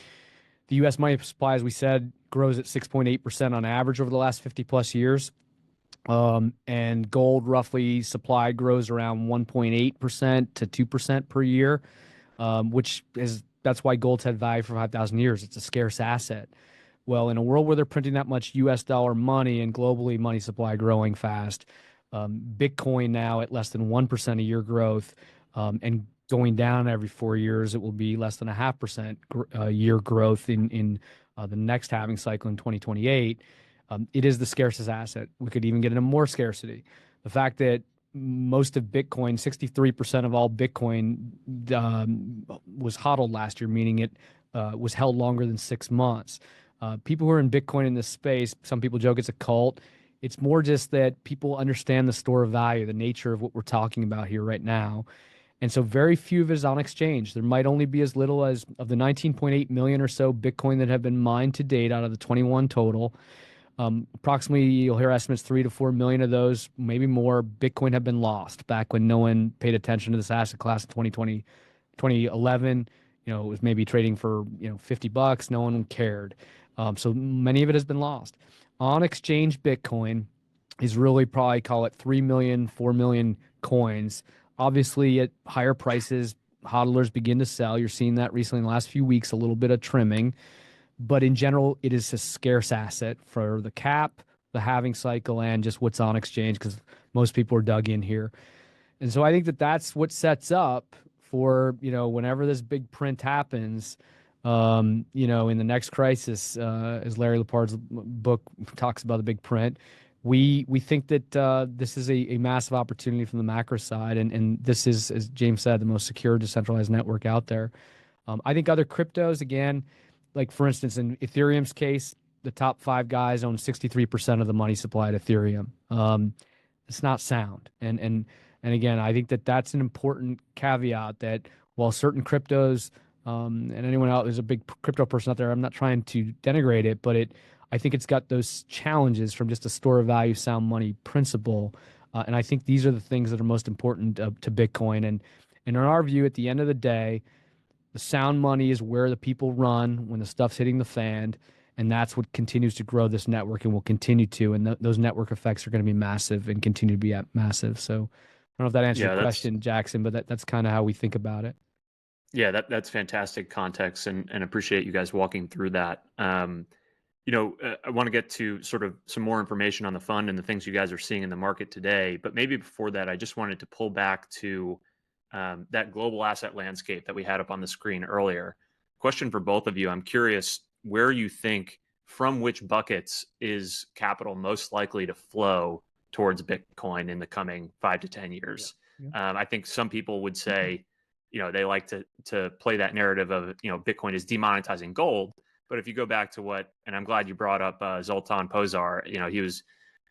[SPEAKER 3] the U.S. money supply, as we said, grows at 6.8% on average over the last 50 plus years. And gold roughly supply grows around 1.8% to 2% per year, which is that's why gold's had value for 5,000 years. It's a scarce asset. Well, in a world where they're printing that much U.S. dollar money and globally money supply growing fast, Bitcoin now at less than 1% a year growth, and going down every 4 years, it will be less than 0.5% year growth in the next halving cycle in 2028. It is the scarcest asset. We could even get into more scarcity. The fact that most of Bitcoin, 63% of all Bitcoin was hodled last year, meaning it was held longer than 6 months. People who are in Bitcoin in this space, some people joke it's a cult. It's more just that people understand the store of value, the nature of what we're talking about here right now. And so very few of it is on exchange. There might only be as little as of the 19.8 million or so Bitcoin that have been mined to date out of the 21 total. Approximately, you'll hear estimates 3 to 4 million of those, maybe more, Bitcoin have been lost back when no one paid attention to this asset class in 2020, 2011. It was maybe trading for, $50. No one cared. So many of it has been lost. On exchange Bitcoin is really probably call it 3 million, 4 million coins. Obviously, at higher prices, hodlers begin to sell. You're seeing that recently in the last few weeks, a little bit of trimming. But in general, it is a scarce asset for the cap, the halving cycle, and just what's on exchange because most people are dug in here. And so I think that that's what sets up for, whenever this big print happens, in the next crisis, as Larry Lepard's book talks about the big print, we think that this is a massive opportunity from the macro side. And this is, as James said, the most secure decentralized network out there. I think other cryptos, again, like for instance, in Ethereum's case, the top 5 guys own 63% of the money supply at Ethereum. It's not sound. And again, I think that that's an important caveat that while certain cryptos, and anyone out there's a big crypto person out there, I'm not trying to denigrate it, but I think it's got those challenges from just a store of value, sound money principle. And I think these are the things that are most important to Bitcoin. And in our view, at the end of the day, the sound money is where the people run when the stuff's hitting the fan, and that's what continues to grow this network and will continue to. And those network effects are going to be massive and continue to be massive. So I don't know if that answers your question, Jackson, but that's kind of how we think about it.
[SPEAKER 1] Yeah, that's fantastic context, and appreciate you guys walking through that. I want to get to sort of some more information on the fund and the things you guys are seeing in the market today. But maybe before that, I just wanted to pull back to that global asset landscape that we had up on the screen earlier. Question for both of you. I'm curious where you think from which buckets is capital most likely to flow towards Bitcoin in the coming 5 to 10 years. Yeah. I think some people would say, they like to play that narrative of, Bitcoin is demonetizing gold. But if you go back to and I'm glad you brought up Zoltan Pozsar, he was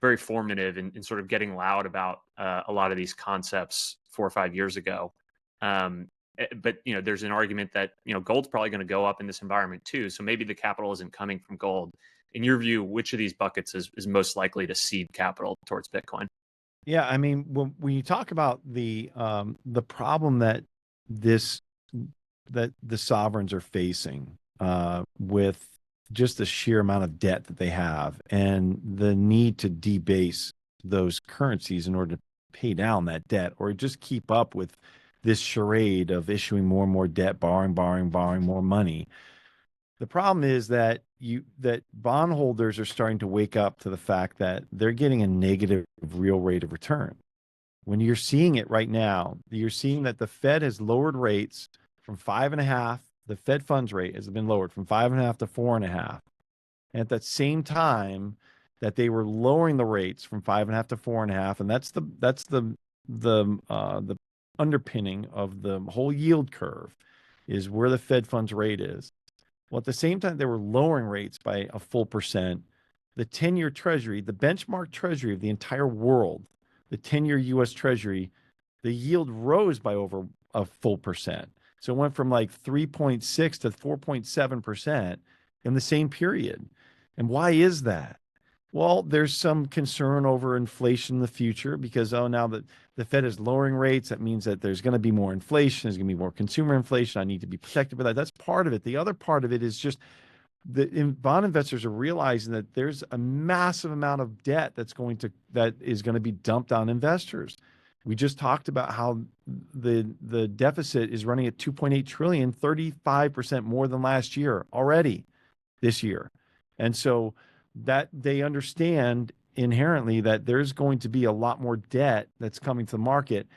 [SPEAKER 1] very formative in sort of getting loud about a lot of these concepts 4 or 5 years ago. But there's an argument that gold's probably going to go up in this environment too. So maybe the capital isn't coming from gold. In your view, which of these buckets is most likely to seed capital towards Bitcoin?
[SPEAKER 4] Yeah, I mean, when you talk about the problem that the sovereigns are facing with just the sheer amount of debt that they have and the need to debase those currencies in order to pay down that debt or just keep up with this charade of issuing more and more debt, borrowing more money. The problem is that bondholders are starting to wake up to the fact that they're getting a negative real rate of return. When you're seeing it right now, you're seeing that the Fed has lowered rates from 5.5. The Fed funds rate has been lowered from 5.5 to 4.5. And at that same time that they were lowering the rates from 5.5 to 4.5, and that's the underpinning of the whole yield curve is where the Fed funds rate is. Well, at the same time they were lowering rates by a full percent, the 10-year Treasury, the benchmark Treasury of the entire world, the 10-year U.S. Treasury, the yield rose by over a full percent. So it went from like 3.6 to 4.7% in the same period. And why is that? Well, there's some concern over inflation in the future because, now that the Fed is lowering rates, that means that there's going to be more inflation. There's going to be more consumer inflation. I need to be protected by that. That's part of it. The other part of it is just bond investors are realizing that there's a massive amount of debt that is going to be dumped on investors. We just talked about how the deficit is running at 2.8 trillion, 35% more than last year already this year. And so that they understand inherently that there's going to be a lot more debt that's coming to the market,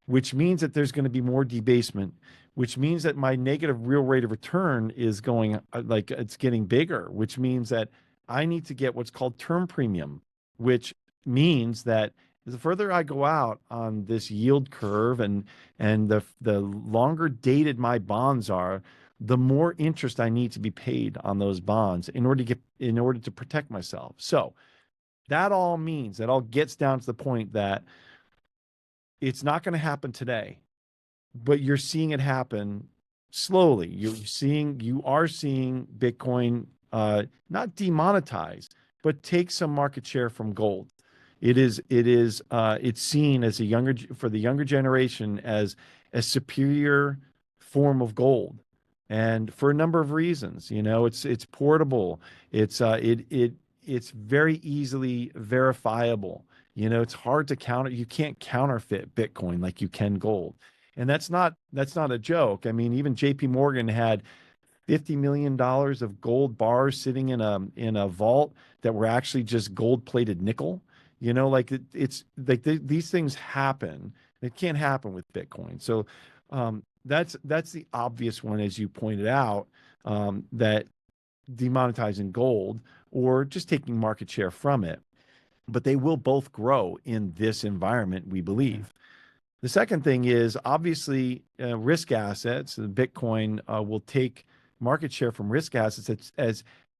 [SPEAKER 4] which means that there's going to be more debasement, which means that my negative real rate of return is going like it's getting bigger, which means that I need to get what's called term premium, which means that the further I go out on this yield curve and the longer dated my bonds are, the more interest I need to be paid on those bonds in order to protect myself. So that all means that all gets down to the point that it's not going to happen today, but you're seeing it happen slowly. You are seeing Bitcoin not demonetize, but take some market share from gold. It's seen as for the younger generation as a superior form of gold. And for a number of reasons, it's portable. It's very easily verifiable. It's hard to counter. You can't counterfeit Bitcoin like you can gold. And that's not a joke. I mean, even JP Morgan had $50 million of gold bars sitting in a vault that were actually just gold-plated nickel. It's like these things happen. It can't happen with Bitcoin. So that's the obvious one, as you pointed out, that demonetizing gold or just taking market share from it. But they will both grow in this environment, we believe. The second thing is obviously risk assets. Bitcoin will take market share from risk assets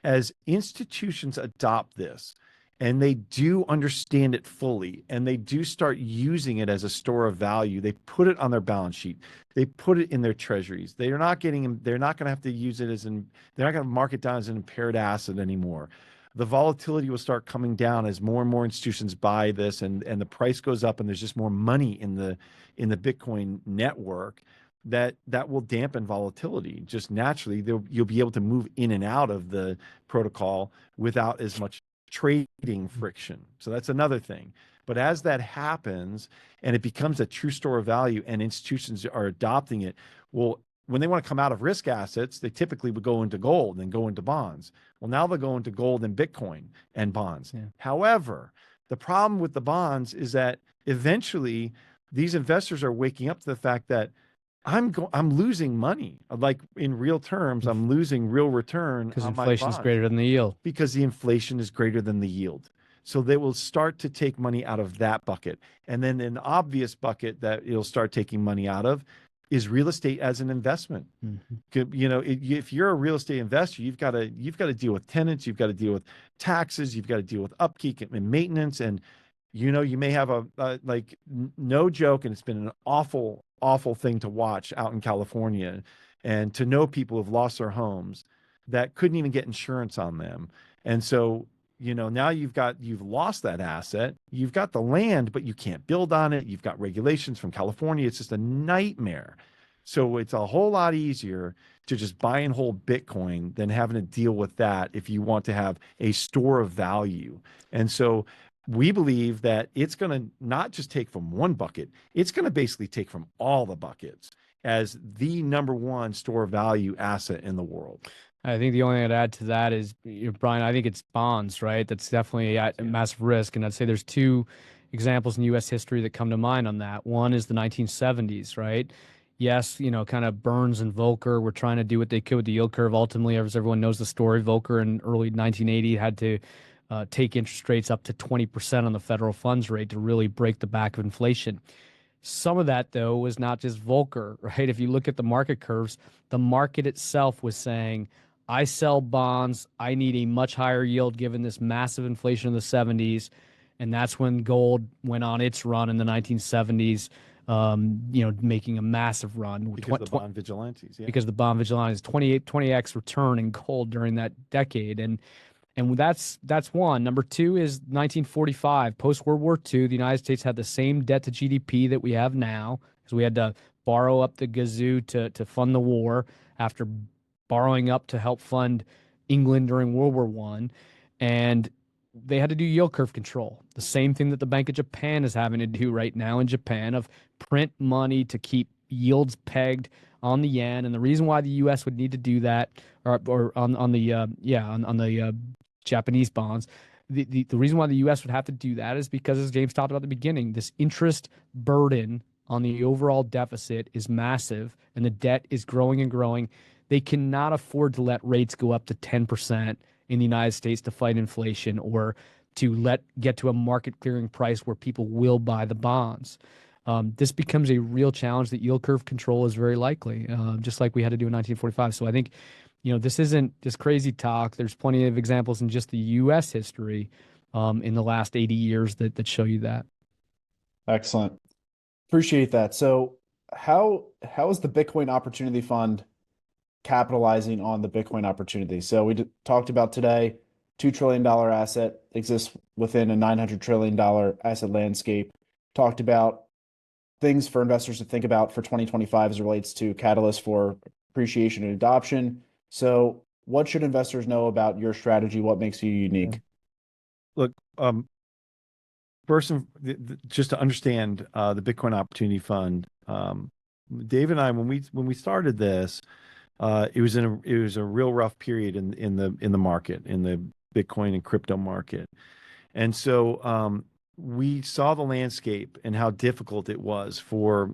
[SPEAKER 4] as institutions adopt this. And they do understand it fully, and they do start using it as a store of value. They put it on their balance sheet. They put it in their treasuries. They're not going to have to use it they're not going to mark it down as an impaired asset anymore. The volatility will start coming down as more and more institutions buy this, and the price goes up, and there's just more money in the Bitcoin network that will dampen volatility. Just naturally, you'll be able to move in and out of the protocol without as much trading friction. So that's another thing. But as that happens and it becomes a true store of value and institutions are adopting it, well, when they want to come out of risk assets, they typically would go into gold and go into bonds. Well, now they'll go into gold and Bitcoin and bonds. Yeah. However, the problem with the bonds is that eventually these investors are waking up to the fact that I'm losing money. Like in real terms, I'm losing real return
[SPEAKER 3] because
[SPEAKER 4] on
[SPEAKER 3] inflation
[SPEAKER 4] my
[SPEAKER 3] is
[SPEAKER 4] bonds.
[SPEAKER 3] greater than the yield.
[SPEAKER 4] Because the inflation is greater than the yield. So they will start to take money out of that bucket. And then an obvious bucket that it'll start taking money out of is real estate as an investment. If you're a real estate investor, you've got to deal with tenants, you've got to deal with taxes, you've got to deal with upkeep and maintenance, and you may have no joke, and it's been an awful thing to watch out in California, and to know people who've lost their homes that couldn't even get insurance on them, and so now you've lost that asset. You've got the land, but you can't build on it. You've got regulations from California. It's just a nightmare. So it's a whole lot easier to just buy and hold Bitcoin than having to deal with that if you want to have a store of value. And so we believe that it's going to not just take from one bucket, it's going to basically take from all the buckets as the number one store of value asset in the world.
[SPEAKER 3] I think the only thing I'd add to that is, Brian, I think it's bonds, right? That's definitely a massive risk. And I'd say there's two examples in U.S. history that come to mind on that. One is the 1970s, right? Yes, kind of Burns and Volcker were trying to do what they could with the yield curve. Ultimately, as everyone knows the story, Volcker in early 1980 had to take interest rates up to 20% on the federal funds rate to really break the back of inflation. Some of that, though, was not just Volcker, right? If you look at the market curves, the market itself was saying, I sell bonds, I need a much higher yield given this massive inflation in the 70s. And that's when gold went on its run in the 1970s. making a massive run.
[SPEAKER 4] Because of the bond vigilantes, yeah.
[SPEAKER 3] Because the bond vigilantes, 20x return in gold during that decade. And that's one. Number two is 1945, post World War II. The United States had the same debt to GDP that we have now, because we had to borrow up the gazoo to fund the war after borrowing up to help fund England during World War I. And they had to do yield curve control, the same thing that the Bank of Japan is having to do right now in Japan, of print money to keep yields pegged on the yen. And the reason why the U.S. would need to do that, or on the Japanese bonds, the reason why the U.S. would have to do that is because, as James talked about at the beginning, this interest burden on the overall deficit is massive, and the debt is growing and growing. They cannot afford to let rates go up to 10% in the United States to fight inflation, or to get to a market clearing price where people will buy the bonds. This becomes a real challenge that yield curve control is very likely, just like we had to do in 1945. So I think, this isn't just crazy talk. There's plenty of examples in just the U.S. history in the last 80 years that show you that.
[SPEAKER 2] Excellent. Appreciate that. So how is the Bitcoin Opportunity Fund capitalizing on the Bitcoin opportunity? So we talked about today, $2 trillion asset exists within a $900 trillion asset landscape. Talked about things for investors to think about for 2025 as it relates to catalysts for appreciation and adoption. So what should investors know about your strategy? What makes you unique?
[SPEAKER 4] Look, first, just to understand the Bitcoin Opportunity Fund, Dave and I, when we started this, it was a real rough period in the market, in the Bitcoin and crypto market, and so we saw the landscape and how difficult it was for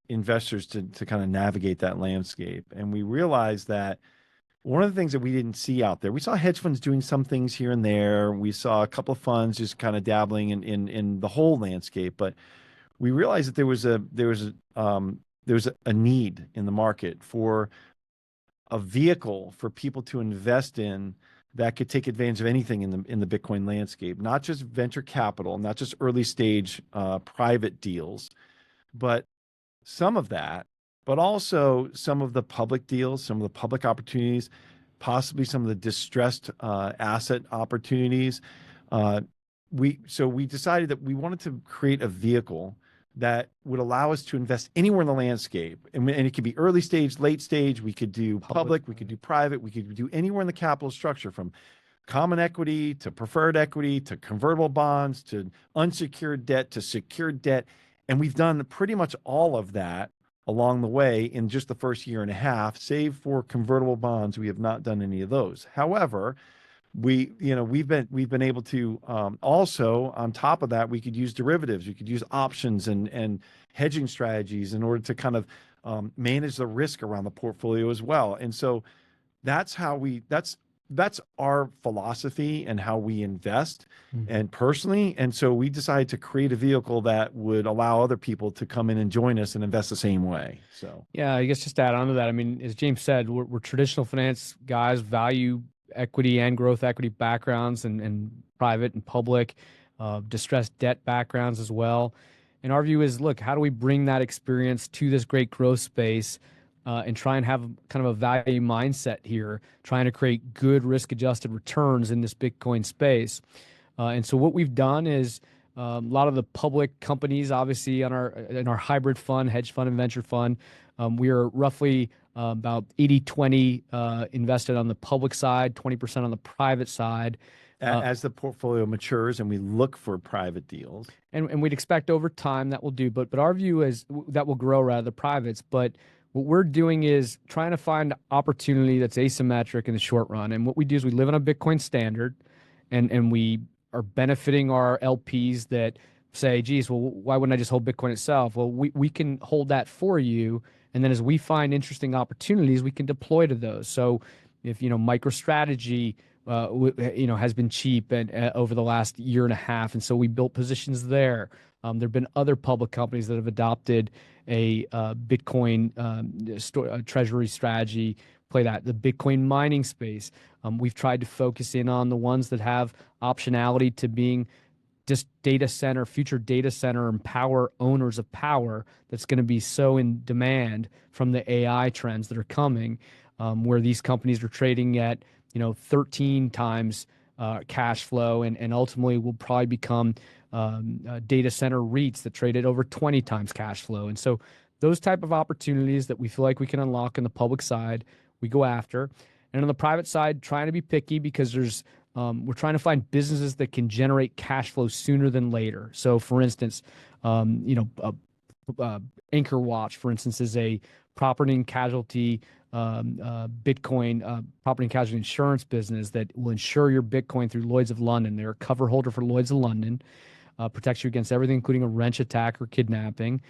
[SPEAKER 4] investors to kind of navigate that landscape, and we realized that one of the things that we didn't see out there, we saw hedge funds doing some things here and there. We saw a couple of funds just kind of dabbling in the whole landscape, but we realized that there was a need in the market for a vehicle for people to invest in that could take advantage of anything in the Bitcoin landscape, not just venture capital, not just early stage private deals, but some of that, but also some of the public deals, some of the public opportunities, possibly some of the distressed asset opportunities. So we decided that we wanted to create a vehicle that would allow us to invest anywhere in the landscape. And it could be early stage, late stage. We could do public, we could do private, we could do anywhere in the capital structure, from common equity to preferred equity to convertible bonds to unsecured debt to secured debt. And we've done pretty much all of that along the way in just the first year and a half. Save for convertible bonds, we have not done any of those. However, we've been able to also, on top of that, we could use derivatives, we could use options and hedging strategies in order to kind of manage the risk around the portfolio as well. And so that's our philosophy and how we invest, and personally. And so we decided to create a vehicle that would allow other people to come in and join us and invest the same way. So
[SPEAKER 3] yeah, I guess just to add on to that, I mean, as James said, we're traditional finance guys, value equity and growth equity backgrounds, and private and public, distressed debt backgrounds as well. And our view is, look, how do we bring that experience to this great growth space, and try and have kind of a value mindset here, trying to create good risk-adjusted returns in this Bitcoin space. And so what we've done is a lot of the public companies, obviously, in our hybrid fund, hedge fund and venture fund, we are roughly about 80-20 invested on the public side, 20% on the private side.
[SPEAKER 4] As the portfolio matures and we look for private deals.
[SPEAKER 3] And we'd expect over time that will do, but our view is that will grow rather the privates. But what we're doing is trying to find opportunity that's asymmetric in the short run. And what we do is we live on a Bitcoin standard, and we are benefiting our LPs that say, geez, well, why wouldn't I just hold Bitcoin itself? Well, we can hold that for you. And then as we find interesting opportunities, we can deploy to those. So if, MicroStrategy, has been cheap over the last year and a half. And so we built positions there. There have been other public companies that have adopted a Bitcoin treasury strategy, play that. The Bitcoin mining space, we've tried to focus in on the ones that have optionality to being just future data center and power owners of power that's going to be so in demand from the AI trends that are coming, where these companies are trading at 13 times cash flow, and ultimately will probably become data center REITs that trade at over 20 times cash flow. And so those type of opportunities that we feel like we can unlock in the public side, we go after. And on the private side, trying to be picky because we're trying to find businesses that can generate cash flow sooner than later. So, for instance, Anchor Watch, for instance, is a property and casualty Bitcoin property and casualty insurance business that will insure your Bitcoin through Lloyd's of London. They're a cover holder for Lloyd's of London, protects you against everything, including a wrench attack or kidnapping.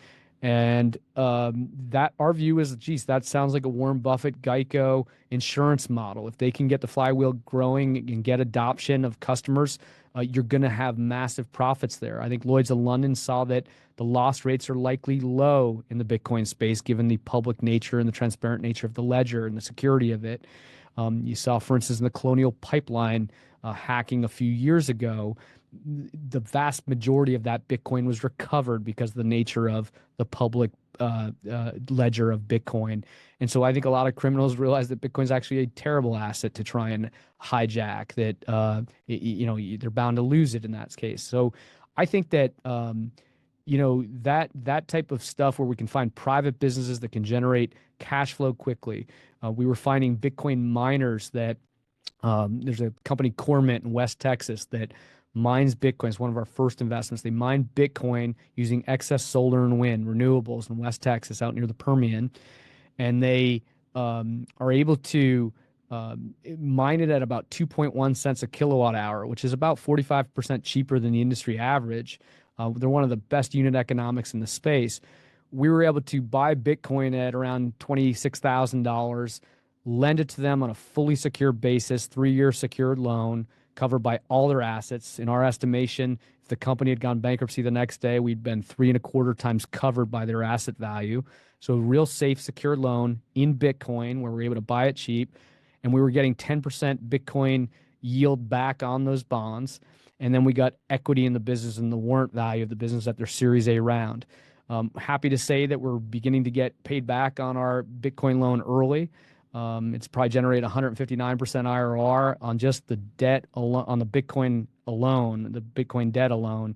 [SPEAKER 3] And that our view is, geez, that sounds like a Warren Buffett, Geico insurance model. If they can get the flywheel growing and get adoption of customers, you're going to have massive profits there. I think Lloyd's of London saw that the loss rates are likely low in the Bitcoin space, given the public nature and the transparent nature of the ledger and the security of it. You saw, for instance, in the Colonial Pipeline hacking a few years ago, the vast majority of that Bitcoin was recovered because of the nature of the public ledger of Bitcoin. And so I think a lot of criminals realize that Bitcoin is actually a terrible asset to try and hijack, that they're bound to lose it in that case. So I think that that type of stuff where we can find private businesses that can generate cash flow quickly. We were finding Bitcoin miners that there's a company, Cormint, in West Texas, that mines Bitcoin. It's one of our first investments. They mine Bitcoin using excess solar and wind renewables in West Texas, out near the Permian, and they are able to mine it at about 2.1 cents a kilowatt hour, which is about 45% cheaper than the industry average. They're one of the best unit economics in the space. We were able to buy Bitcoin at around $26,000, lend it to them on a fully secure basis, 3-year secured loan, covered by all their assets. In our estimation, if the company had gone bankruptcy the next day, we'd been 3.25 times covered by their asset value. So a real safe, secure loan in Bitcoin where we're able to buy it cheap. And we were getting 10% Bitcoin yield back on those bonds. And then we got equity in the business and the warrant value of the business at their Series A round. Happy to say that we're beginning to get paid back on our Bitcoin loan early. It's probably generated 159% IRR on just the debt on the Bitcoin alone, the Bitcoin debt alone,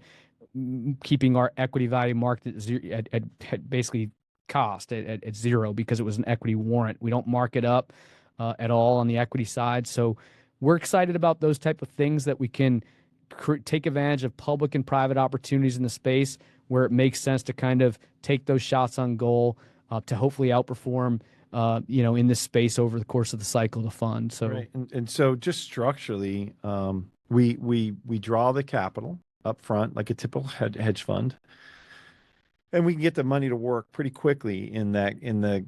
[SPEAKER 3] keeping our equity value marked at basically cost at zero because it was an equity warrant. We don't mark it up at all on the equity side. So we're excited about those type of things that we can take advantage of public and private opportunities in the space where it makes sense to kind of take those shots on goal to hopefully outperform in this space over the course of the cycle of the fund. So,
[SPEAKER 4] right. And so just structurally, we draw the capital up front like a typical hedge fund, and we can get the money to work pretty quickly in the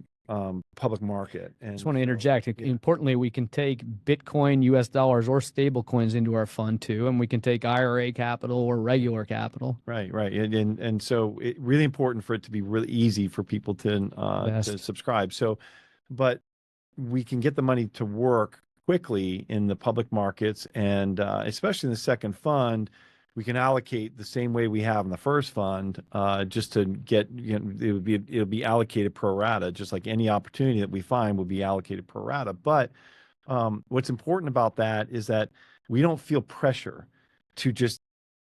[SPEAKER 4] public market. And
[SPEAKER 3] I just want to interject. Importantly, we can take Bitcoin, US dollars, or stable coins into our fund too, and we can take IRA capital or regular capital.
[SPEAKER 4] Right. And so it's really important for it to be really easy for people to subscribe. So, but we can get the money to work quickly in the public markets, and especially in the second fund, we can allocate the same way we have in the first fund, just to get, it'll be allocated pro rata, just like any opportunity that we find will be allocated pro rata. But what's important about that is that we don't feel pressure to just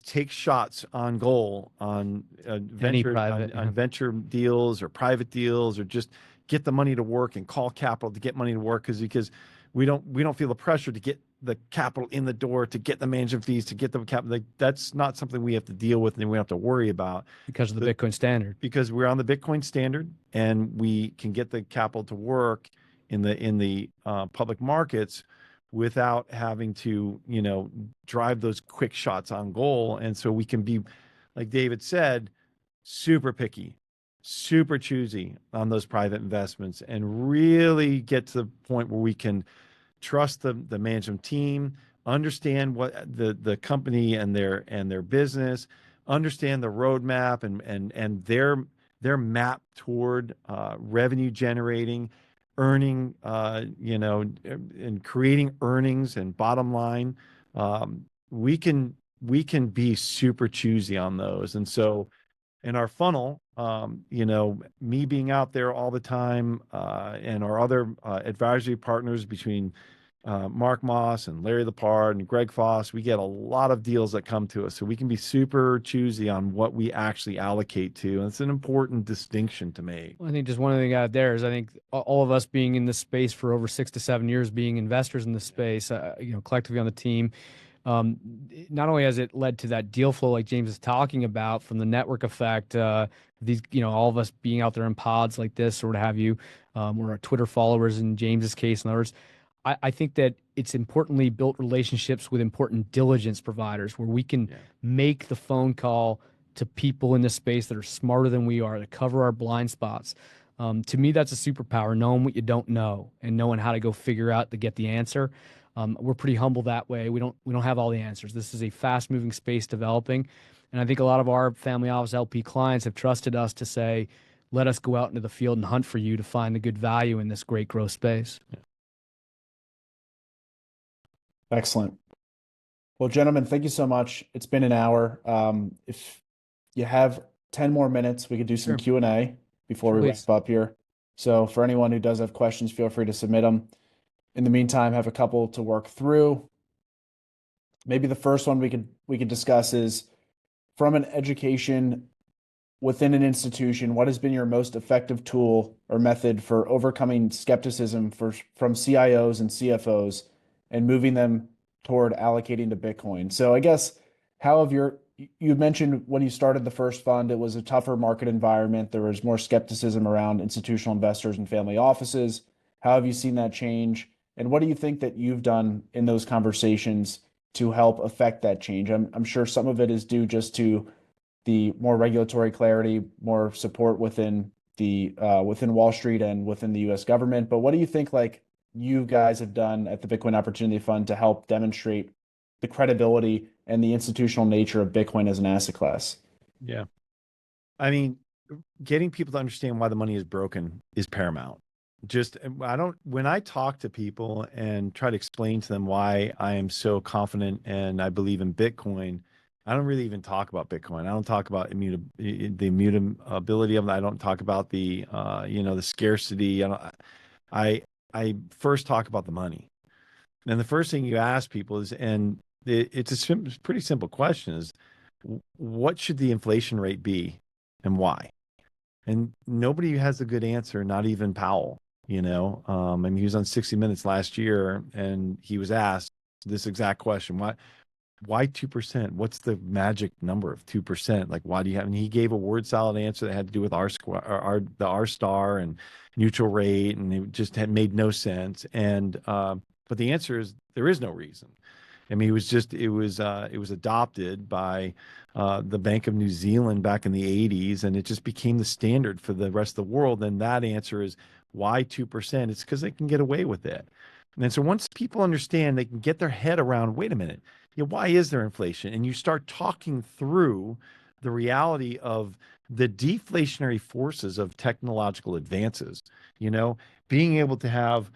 [SPEAKER 4] take shots on goal on venture deals or private deals, or just get the money to work and call capital to get money to work, because we don't feel the pressure to get the capital in the door, to get the management fees, to get the capital. That's not something we have to deal with and we have to worry about
[SPEAKER 3] because of the Bitcoin standard.
[SPEAKER 4] Because we're on the Bitcoin standard, and we can get the capital to work in the public markets without having to drive those quick shots on goal. And so we can be, like David said, super picky, super choosy on those private investments, and really get to the point where we can trust the management team, understand what the company and their business, understand the roadmap and their map toward revenue generating, earning, and creating earnings and bottom line. We can we can be super choosy on those. And so in our funnel, me being out there all the time, and our other advisory partners between Mark Moss and Larry Lepard and Greg Foss, we get a lot of deals that come to us. So we can be super choosy on what we actually allocate to. And it's an important distinction to make.
[SPEAKER 3] Well, I think just one thing out there is I think all of us being in this space for over 6 to 7 years, being investors in this space, collectively on the team, not only has it led to that deal flow like James is talking about from the network effect, these, all of us being out there in pods like this or what have you, or our Twitter followers in James's case and others. I think that it's importantly built relationships with important diligence providers where we can make the phone call to people in this space that are smarter than we are, to cover our blind spots. To me, that's a superpower, knowing what you don't know and knowing how to go figure out to get the answer. We're pretty humble that way. We don't have all the answers. This is a fast-moving space developing, and I think a lot of our family office LP clients have trusted us to say, let us go out into the field and hunt for you to find the good value in this great growth space.
[SPEAKER 4] Yeah.
[SPEAKER 2] Excellent. Well, gentlemen, thank you so much. It's been an hour. If you have 10 more minutes, we could do some Q&A before we wrap up here. So for anyone who does have questions, feel free to submit them. In the meantime, have a couple to work through. Maybe the first one we could discuss is, from an education within an institution, what has been your most effective tool or method for overcoming skepticism from CIOs and CFOs and moving them toward allocating to Bitcoin? So I guess, you mentioned when you started the first fund, it was a tougher market environment. There was more skepticism around institutional investors and family offices. How have you seen that change? And what do you think that you've done in those conversations to help affect that change? I'm sure some of it is due just to the more regulatory clarity, more support within Wall Street and within the U.S. government. But what do you think, you guys have done at the Bitcoin Opportunity Fund to help demonstrate the credibility and the institutional nature of Bitcoin as an asset class?
[SPEAKER 4] Yeah. I mean, getting people to understand why the money is broken is paramount. When I talk to people and try to explain to them why I am so confident and I believe in Bitcoin, I don't really even talk about Bitcoin. I don't talk about the immutability of it. I don't talk about the scarcity. I first talk about the money. And the first thing you ask people is, and it's a pretty simple question, is what should the inflation rate be and why? And nobody has a good answer, not even Powell. He was on 60 Minutes last year and he was asked this exact question. Why 2%? What's the magic number of 2%? Why do you have, and he gave a word salad answer that had to do with the R star and neutral rate. And it just made no sense. And, but the answer is there is no reason. I mean, it was adopted by the Bank of New Zealand back in the 80s, and it just became the standard for the rest of the world. And that answer is, why 2%? It's because they can get away with it. And so once people understand, they can get their head around, wait a minute, why is there inflation? And you start talking through the reality of the deflationary forces of technological advances, being able to have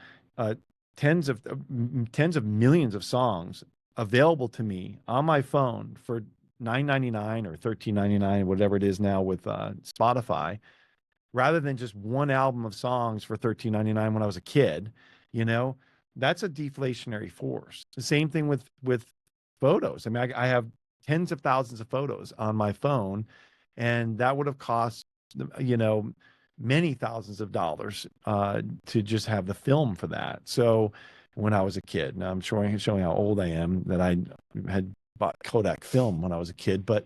[SPEAKER 4] tens of millions of songs available to me on my phone for $9.99 or $13.99, whatever it is now with Spotify, rather than just one album of songs for $13.99 when I was a kid. That's a deflationary force. The same thing with photos. I mean, I have tens of thousands of photos on my phone, and that would have cost, many thousands of dollars to just have the film for that. So when I was a kid, now I'm showing how old I am, that I had bought Kodak film when I was a kid, but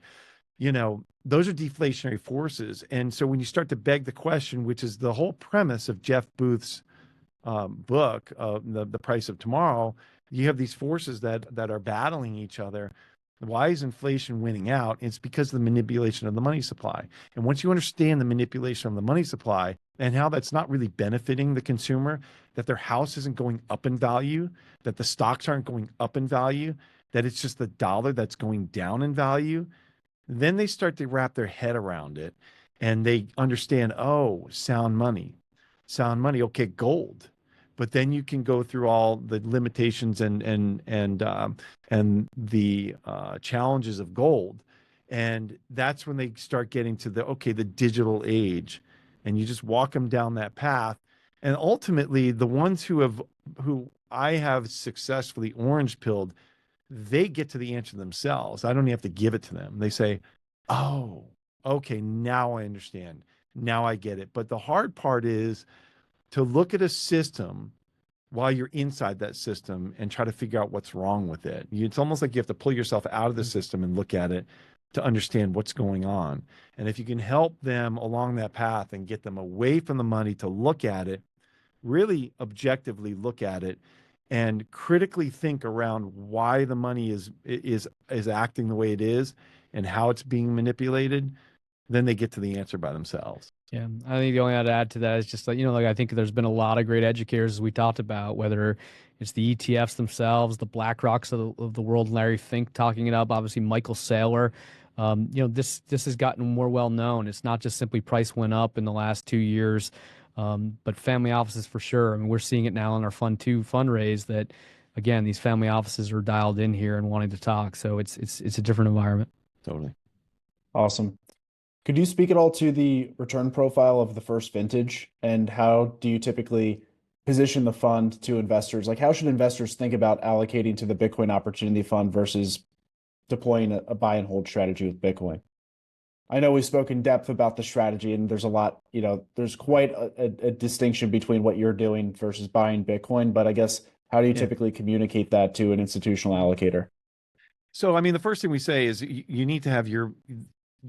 [SPEAKER 4] those are deflationary forces. And so when you start to beg the question, which is the whole premise of Jeff Booth's book, The Price of Tomorrow, you have these forces that are battling each other. Why is inflation winning out? It's because of the manipulation of the money supply. And once you understand the manipulation of the money supply and how that's not really benefiting the consumer, that their house isn't going up in value, that the stocks aren't going up in value, that it's just the dollar that's going down in value, then they start to wrap their head around it and they understand, sound money. Okay, gold. but then you can go through all the limitations and the challenges of gold. And that's when they start getting to the digital age, and you just walk them down that path. And ultimately, the ones who I have successfully orange pilled, they get to the answer themselves. I don't even have to give it to them. They say, oh, okay, now I understand. Now I get it. But the hard part is to look at a system while you're inside that system and try to figure out what's wrong with it. It's almost like you have to pull yourself out of the system and look at it to understand what's going on. And if you can help them along that path and get them away from the money to look at it, really objectively look at it, and critically think around why the money is acting the way it is and how it's being manipulated, then they get to the answer by themselves.
[SPEAKER 3] Yeah, I think the only thing I'd add to that is just like, like I think there's been a lot of great educators, as we talked about, whether it's the ETFs themselves, the BlackRocks of the world, Larry Fink talking it up, obviously Michael Saylor. This has gotten more well known. It's not just simply price went up in the last 2 years, but family offices for sure. I mean, we're seeing it now in our Fund 2 fundraise that, again, these family offices are dialed in here and wanting to talk. So it's a different environment.
[SPEAKER 4] Totally.
[SPEAKER 2] Awesome. Could you speak at all to the return profile of the first vintage, and how do you typically position the fund to investors? Like, how should investors think about allocating to the Bitcoin Opportunity Fund versus deploying a buy and hold strategy with Bitcoin? I know we spoke in depth about the strategy, and there's a lot, there's quite a distinction between what you're doing versus buying Bitcoin, but I guess how do you typically communicate that to an institutional allocator?
[SPEAKER 4] So, I mean, the first thing we say is you need to have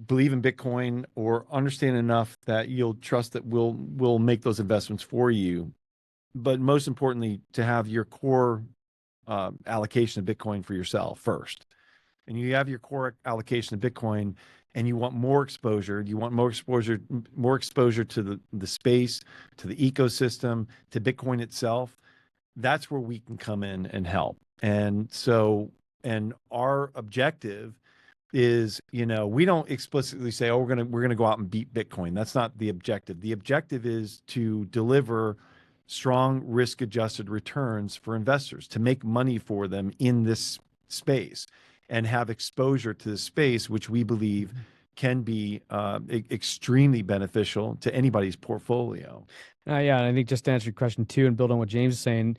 [SPEAKER 4] believe in Bitcoin or understand enough that you'll trust that we'll make those investments for you. But most importantly, to have your core allocation of Bitcoin for yourself first. And you have your core allocation of Bitcoin and you want more exposure. You want more exposure to the space, to the ecosystem, to Bitcoin itself. That's where we can come in and help. And our objective is, we don't explicitly say, oh, we're going to go out and beat Bitcoin. That's not the objective. The objective is to deliver strong risk-adjusted returns for investors, to make money for them in this space and have exposure to the space, which we believe can be extremely beneficial to anybody's portfolio.
[SPEAKER 3] Yeah, I think just to answer your question too, and build on what James is saying,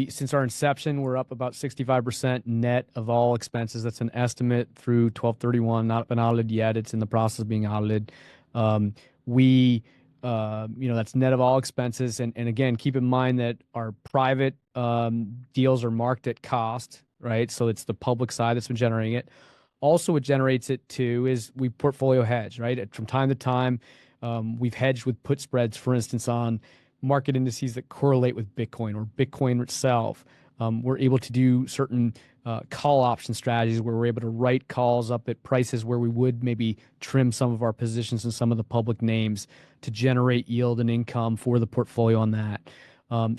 [SPEAKER 3] since our inception, we're up about 65% net of all expenses. That's an estimate through 12/31, not been audited yet. It's in the process of being audited. That's net of all expenses. And again, keep in mind that our private deals are marked at cost, right? So it's the public side that's been generating it. Also, what generates it too is we portfolio hedge, right? From time to time, we've hedged with put spreads, for instance, on market indices that correlate with Bitcoin or Bitcoin itself. We're able to do certain call option strategies where we're able to write calls up at prices where we would maybe trim some of our positions in some of the public names to generate yield and income for the portfolio on that.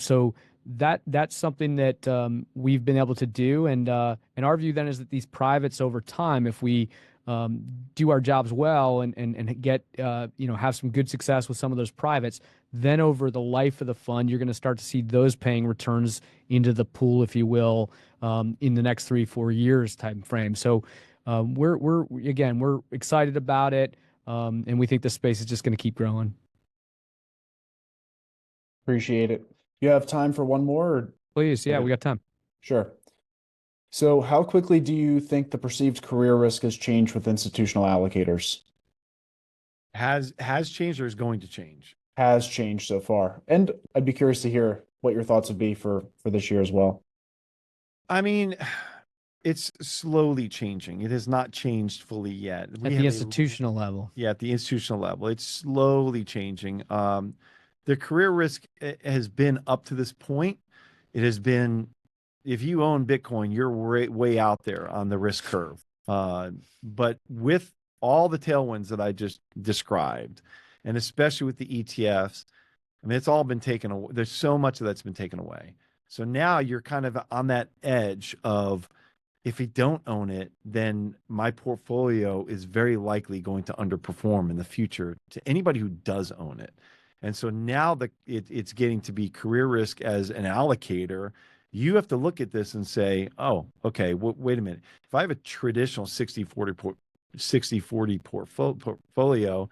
[SPEAKER 3] So that's something that we've been able to do. And our view then is that these privates over time, if we do our jobs well and get have some good success with some of those privates, then over the life of the fund, you're going to start to see those paying returns into the pool, if you will, in the next 3-4 years time frame. So we're excited about it, and we think this space is just going to keep growing.
[SPEAKER 2] Appreciate it. You have time for one more? Or...
[SPEAKER 3] Please, yeah, we got time.
[SPEAKER 2] Sure. So how quickly do you think the perceived career risk has changed with institutional allocators?
[SPEAKER 4] Has changed or is going to change?
[SPEAKER 2] Has changed so far. And I'd be curious to hear what your thoughts would be for this year as well.
[SPEAKER 4] I mean, it's slowly changing. It has not changed fully yet.
[SPEAKER 3] At the institutional level.
[SPEAKER 4] Yeah, at the institutional level. It's slowly changing. The career risk has been up to this point. It has been, if you own Bitcoin, you're way out there on the risk curve. But with all the tailwinds that I just described, and especially with the ETFs, I mean, it's all been taken away. There's so much of that's been taken away. So now you're kind of on that edge of, if you don't own it, then my portfolio is very likely going to underperform in the future to anybody who does own it. And so now it's getting to be career risk as an allocator. You have to look at this and say, oh, okay, wait a minute. If I have a traditional 60-40 portfolio,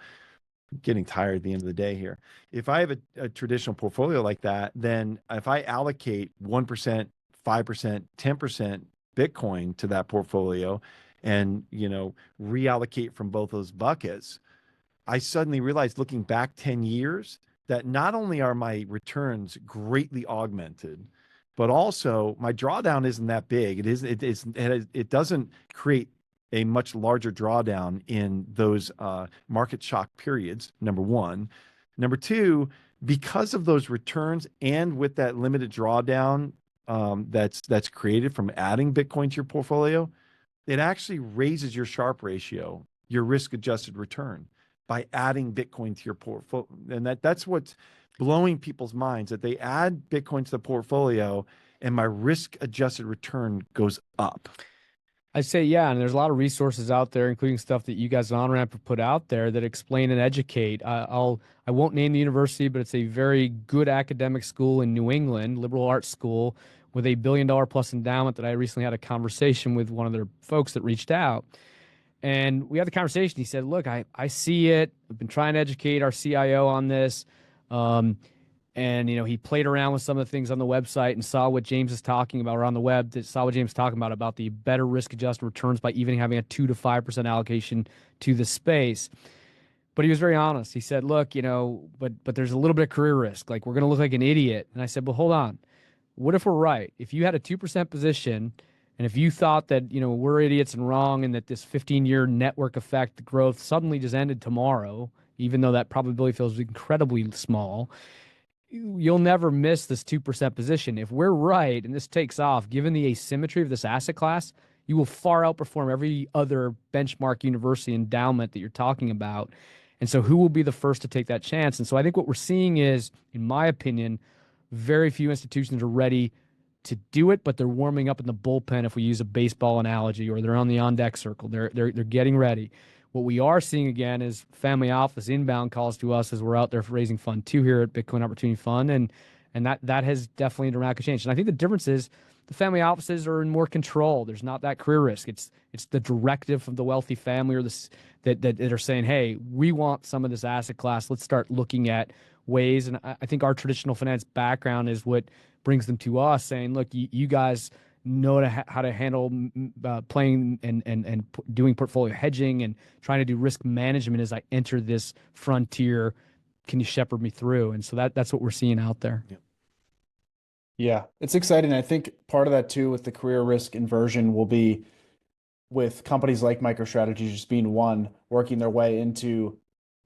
[SPEAKER 4] getting tired at the end of the day here. If I have a traditional portfolio like that, then if I allocate 1%, 5%, 10% Bitcoin to that portfolio and, reallocate from both those buckets, I suddenly realized looking back 10 years that not only are my returns greatly augmented, but also my drawdown isn't that big. It doesn't create a much larger drawdown in those market shock periods, number one. Number two, because of those returns and with that limited drawdown that's created from adding Bitcoin to your portfolio, it actually raises your Sharpe ratio, your risk-adjusted return, by adding Bitcoin to your portfolio. And that's what's blowing people's minds, that they add Bitcoin to the portfolio and my risk-adjusted return goes up.
[SPEAKER 3] I say, yeah, and there's a lot of resources out there, including stuff that you guys at Onramp have put out there that explain and educate. I won't name the university, but it's a very good academic school in New England, liberal arts school, with a $1 billion plus endowment that I recently had a conversation with one of their folks that reached out. And we had the conversation. He said, look, I see it. I've been trying to educate our CIO on this. And, he played around with some of the things on the website and saw what James is talking about, or on the web, saw what James is talking about the better risk-adjusted returns by even having a 2 to 5% allocation to the space. But he was very honest. He said, look, but there's a little bit of career risk. Like, we're going to look like an idiot. And I said, well, hold on. What if we're right? If you had a 2% position, and if you thought that, we're idiots and wrong, and that this 15-year network effect growth suddenly just ended tomorrow, even though that probability feels incredibly small, you'll never miss this 2% position. If we're right and this takes off, given the asymmetry of this asset class, you will far outperform every other benchmark university endowment that you're talking about. And so who will be the first to take that chance? And so I think what we're seeing is, in my opinion, very few institutions are ready to do it, but they're warming up in the bullpen, if we use a baseball analogy, or they're on the on-deck circle. They're getting ready. What we are seeing again is family office inbound calls to us as we're out there raising fund too here at Bitcoin Opportunity Fund, and that has definitely dramatically changed. And I think the difference is the family offices are in more control. There's not that career risk. It's the directive from the wealthy family or that are saying, hey, we want some of this asset class. Let's start looking at ways. And I think our traditional finance background is what brings them to us, saying, look, you guys know how to handle playing and doing portfolio hedging and trying to do risk management as I enter this frontier. Can you shepherd me through? And so that's what we're seeing out there.
[SPEAKER 2] Yeah, it's exciting. I think part of that too with the career risk inversion will be with companies like MicroStrategy just being one, working their way into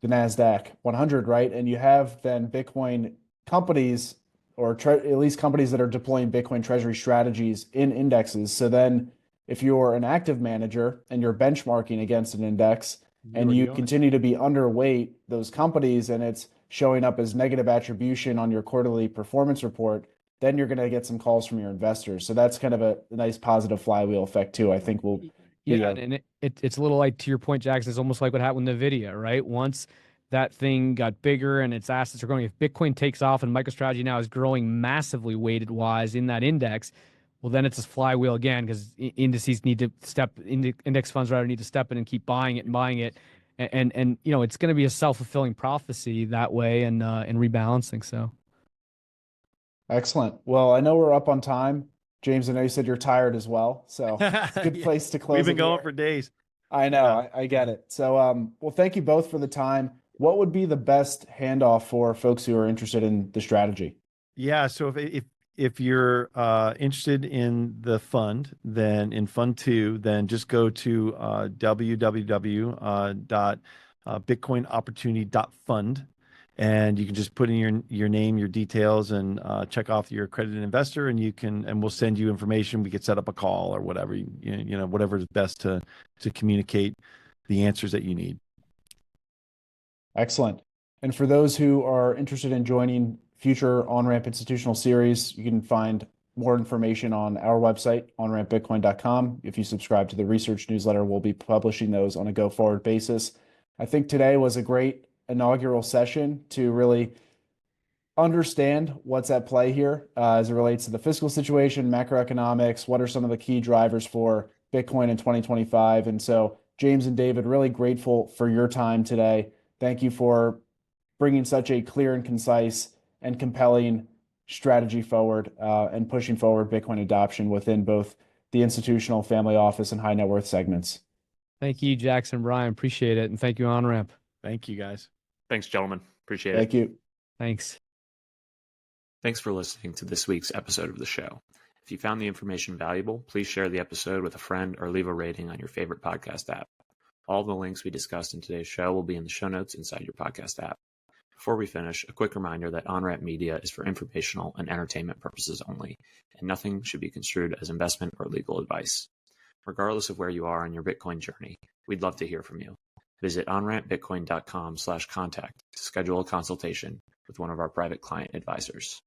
[SPEAKER 2] the NASDAQ 100, right? And you have then Bitcoin companies, or at least companies that are deploying Bitcoin treasury strategies in indexes. So then if you're an active manager and you're benchmarking against an index and you continue to be underweight those companies and it's showing up as negative attribution on your quarterly performance report, then you're going to get some calls from your investors. So that's kind of a nice positive flywheel effect too. I think
[SPEAKER 3] and it's a little like, to your point, Jackson, it's almost like what happened with NVIDIA, right? Once that thing got bigger and its assets are growing, if Bitcoin takes off and MicroStrategy now is growing massively weighted wise in that index, well, then it's a flywheel again, because indices need to index funds rather need to step in and keep buying it. And it's going to be a self-fulfilling prophecy that way, and rebalancing. So.
[SPEAKER 2] Excellent. Well, I know we're up on time. James, I know you said you're tired as well, so it's a good place to close.
[SPEAKER 4] We've been going for days.
[SPEAKER 2] I know, I get it. So, well, thank you both for the time. What would be the best handoff for folks who are interested in the strategy?
[SPEAKER 4] Yeah, so if you're interested in the fund, then in Fund 2, then just go to www.bitcoinopportunity.fund, and you can just put in your name, your details, and check off your accredited investor, and we'll send you information. We could set up a call or whatever, whatever is best to communicate the answers that you need.
[SPEAKER 2] Excellent. And for those who are interested in joining future Onramp Institutional Series, you can find more information on our website, onrampbitcoin.com. If you subscribe to the research newsletter, we'll be publishing those on a go-forward basis. I think today was a great inaugural session to really understand what's at play here as it relates to the fiscal situation, macroeconomics, what are some of the key drivers for Bitcoin in 2025. And so, James and David, really grateful for your time today. Thank you for bringing such a clear and concise and compelling strategy forward and pushing forward Bitcoin adoption within both the institutional, family office, and high net worth segments.
[SPEAKER 3] Thank you, Jackson, Brian. Appreciate it. And thank you, OnRamp.
[SPEAKER 4] Thank you, guys.
[SPEAKER 1] Thanks, gentlemen. Appreciate it.
[SPEAKER 2] Thank you.
[SPEAKER 3] Thanks.
[SPEAKER 1] Thanks for listening to this week's episode of the show. If you found the information valuable, please share the episode with a friend or leave a rating on your favorite podcast app. All the links we discussed in today's show will be in the show notes inside your podcast app. Before we finish, a quick reminder that Onramp Media is for informational and entertainment purposes only, and nothing should be construed as investment or legal advice. Regardless of where you are on your Bitcoin journey, we'd love to hear from you. Visit onrampbitcoin.com/contact to schedule a consultation with one of our private client advisors.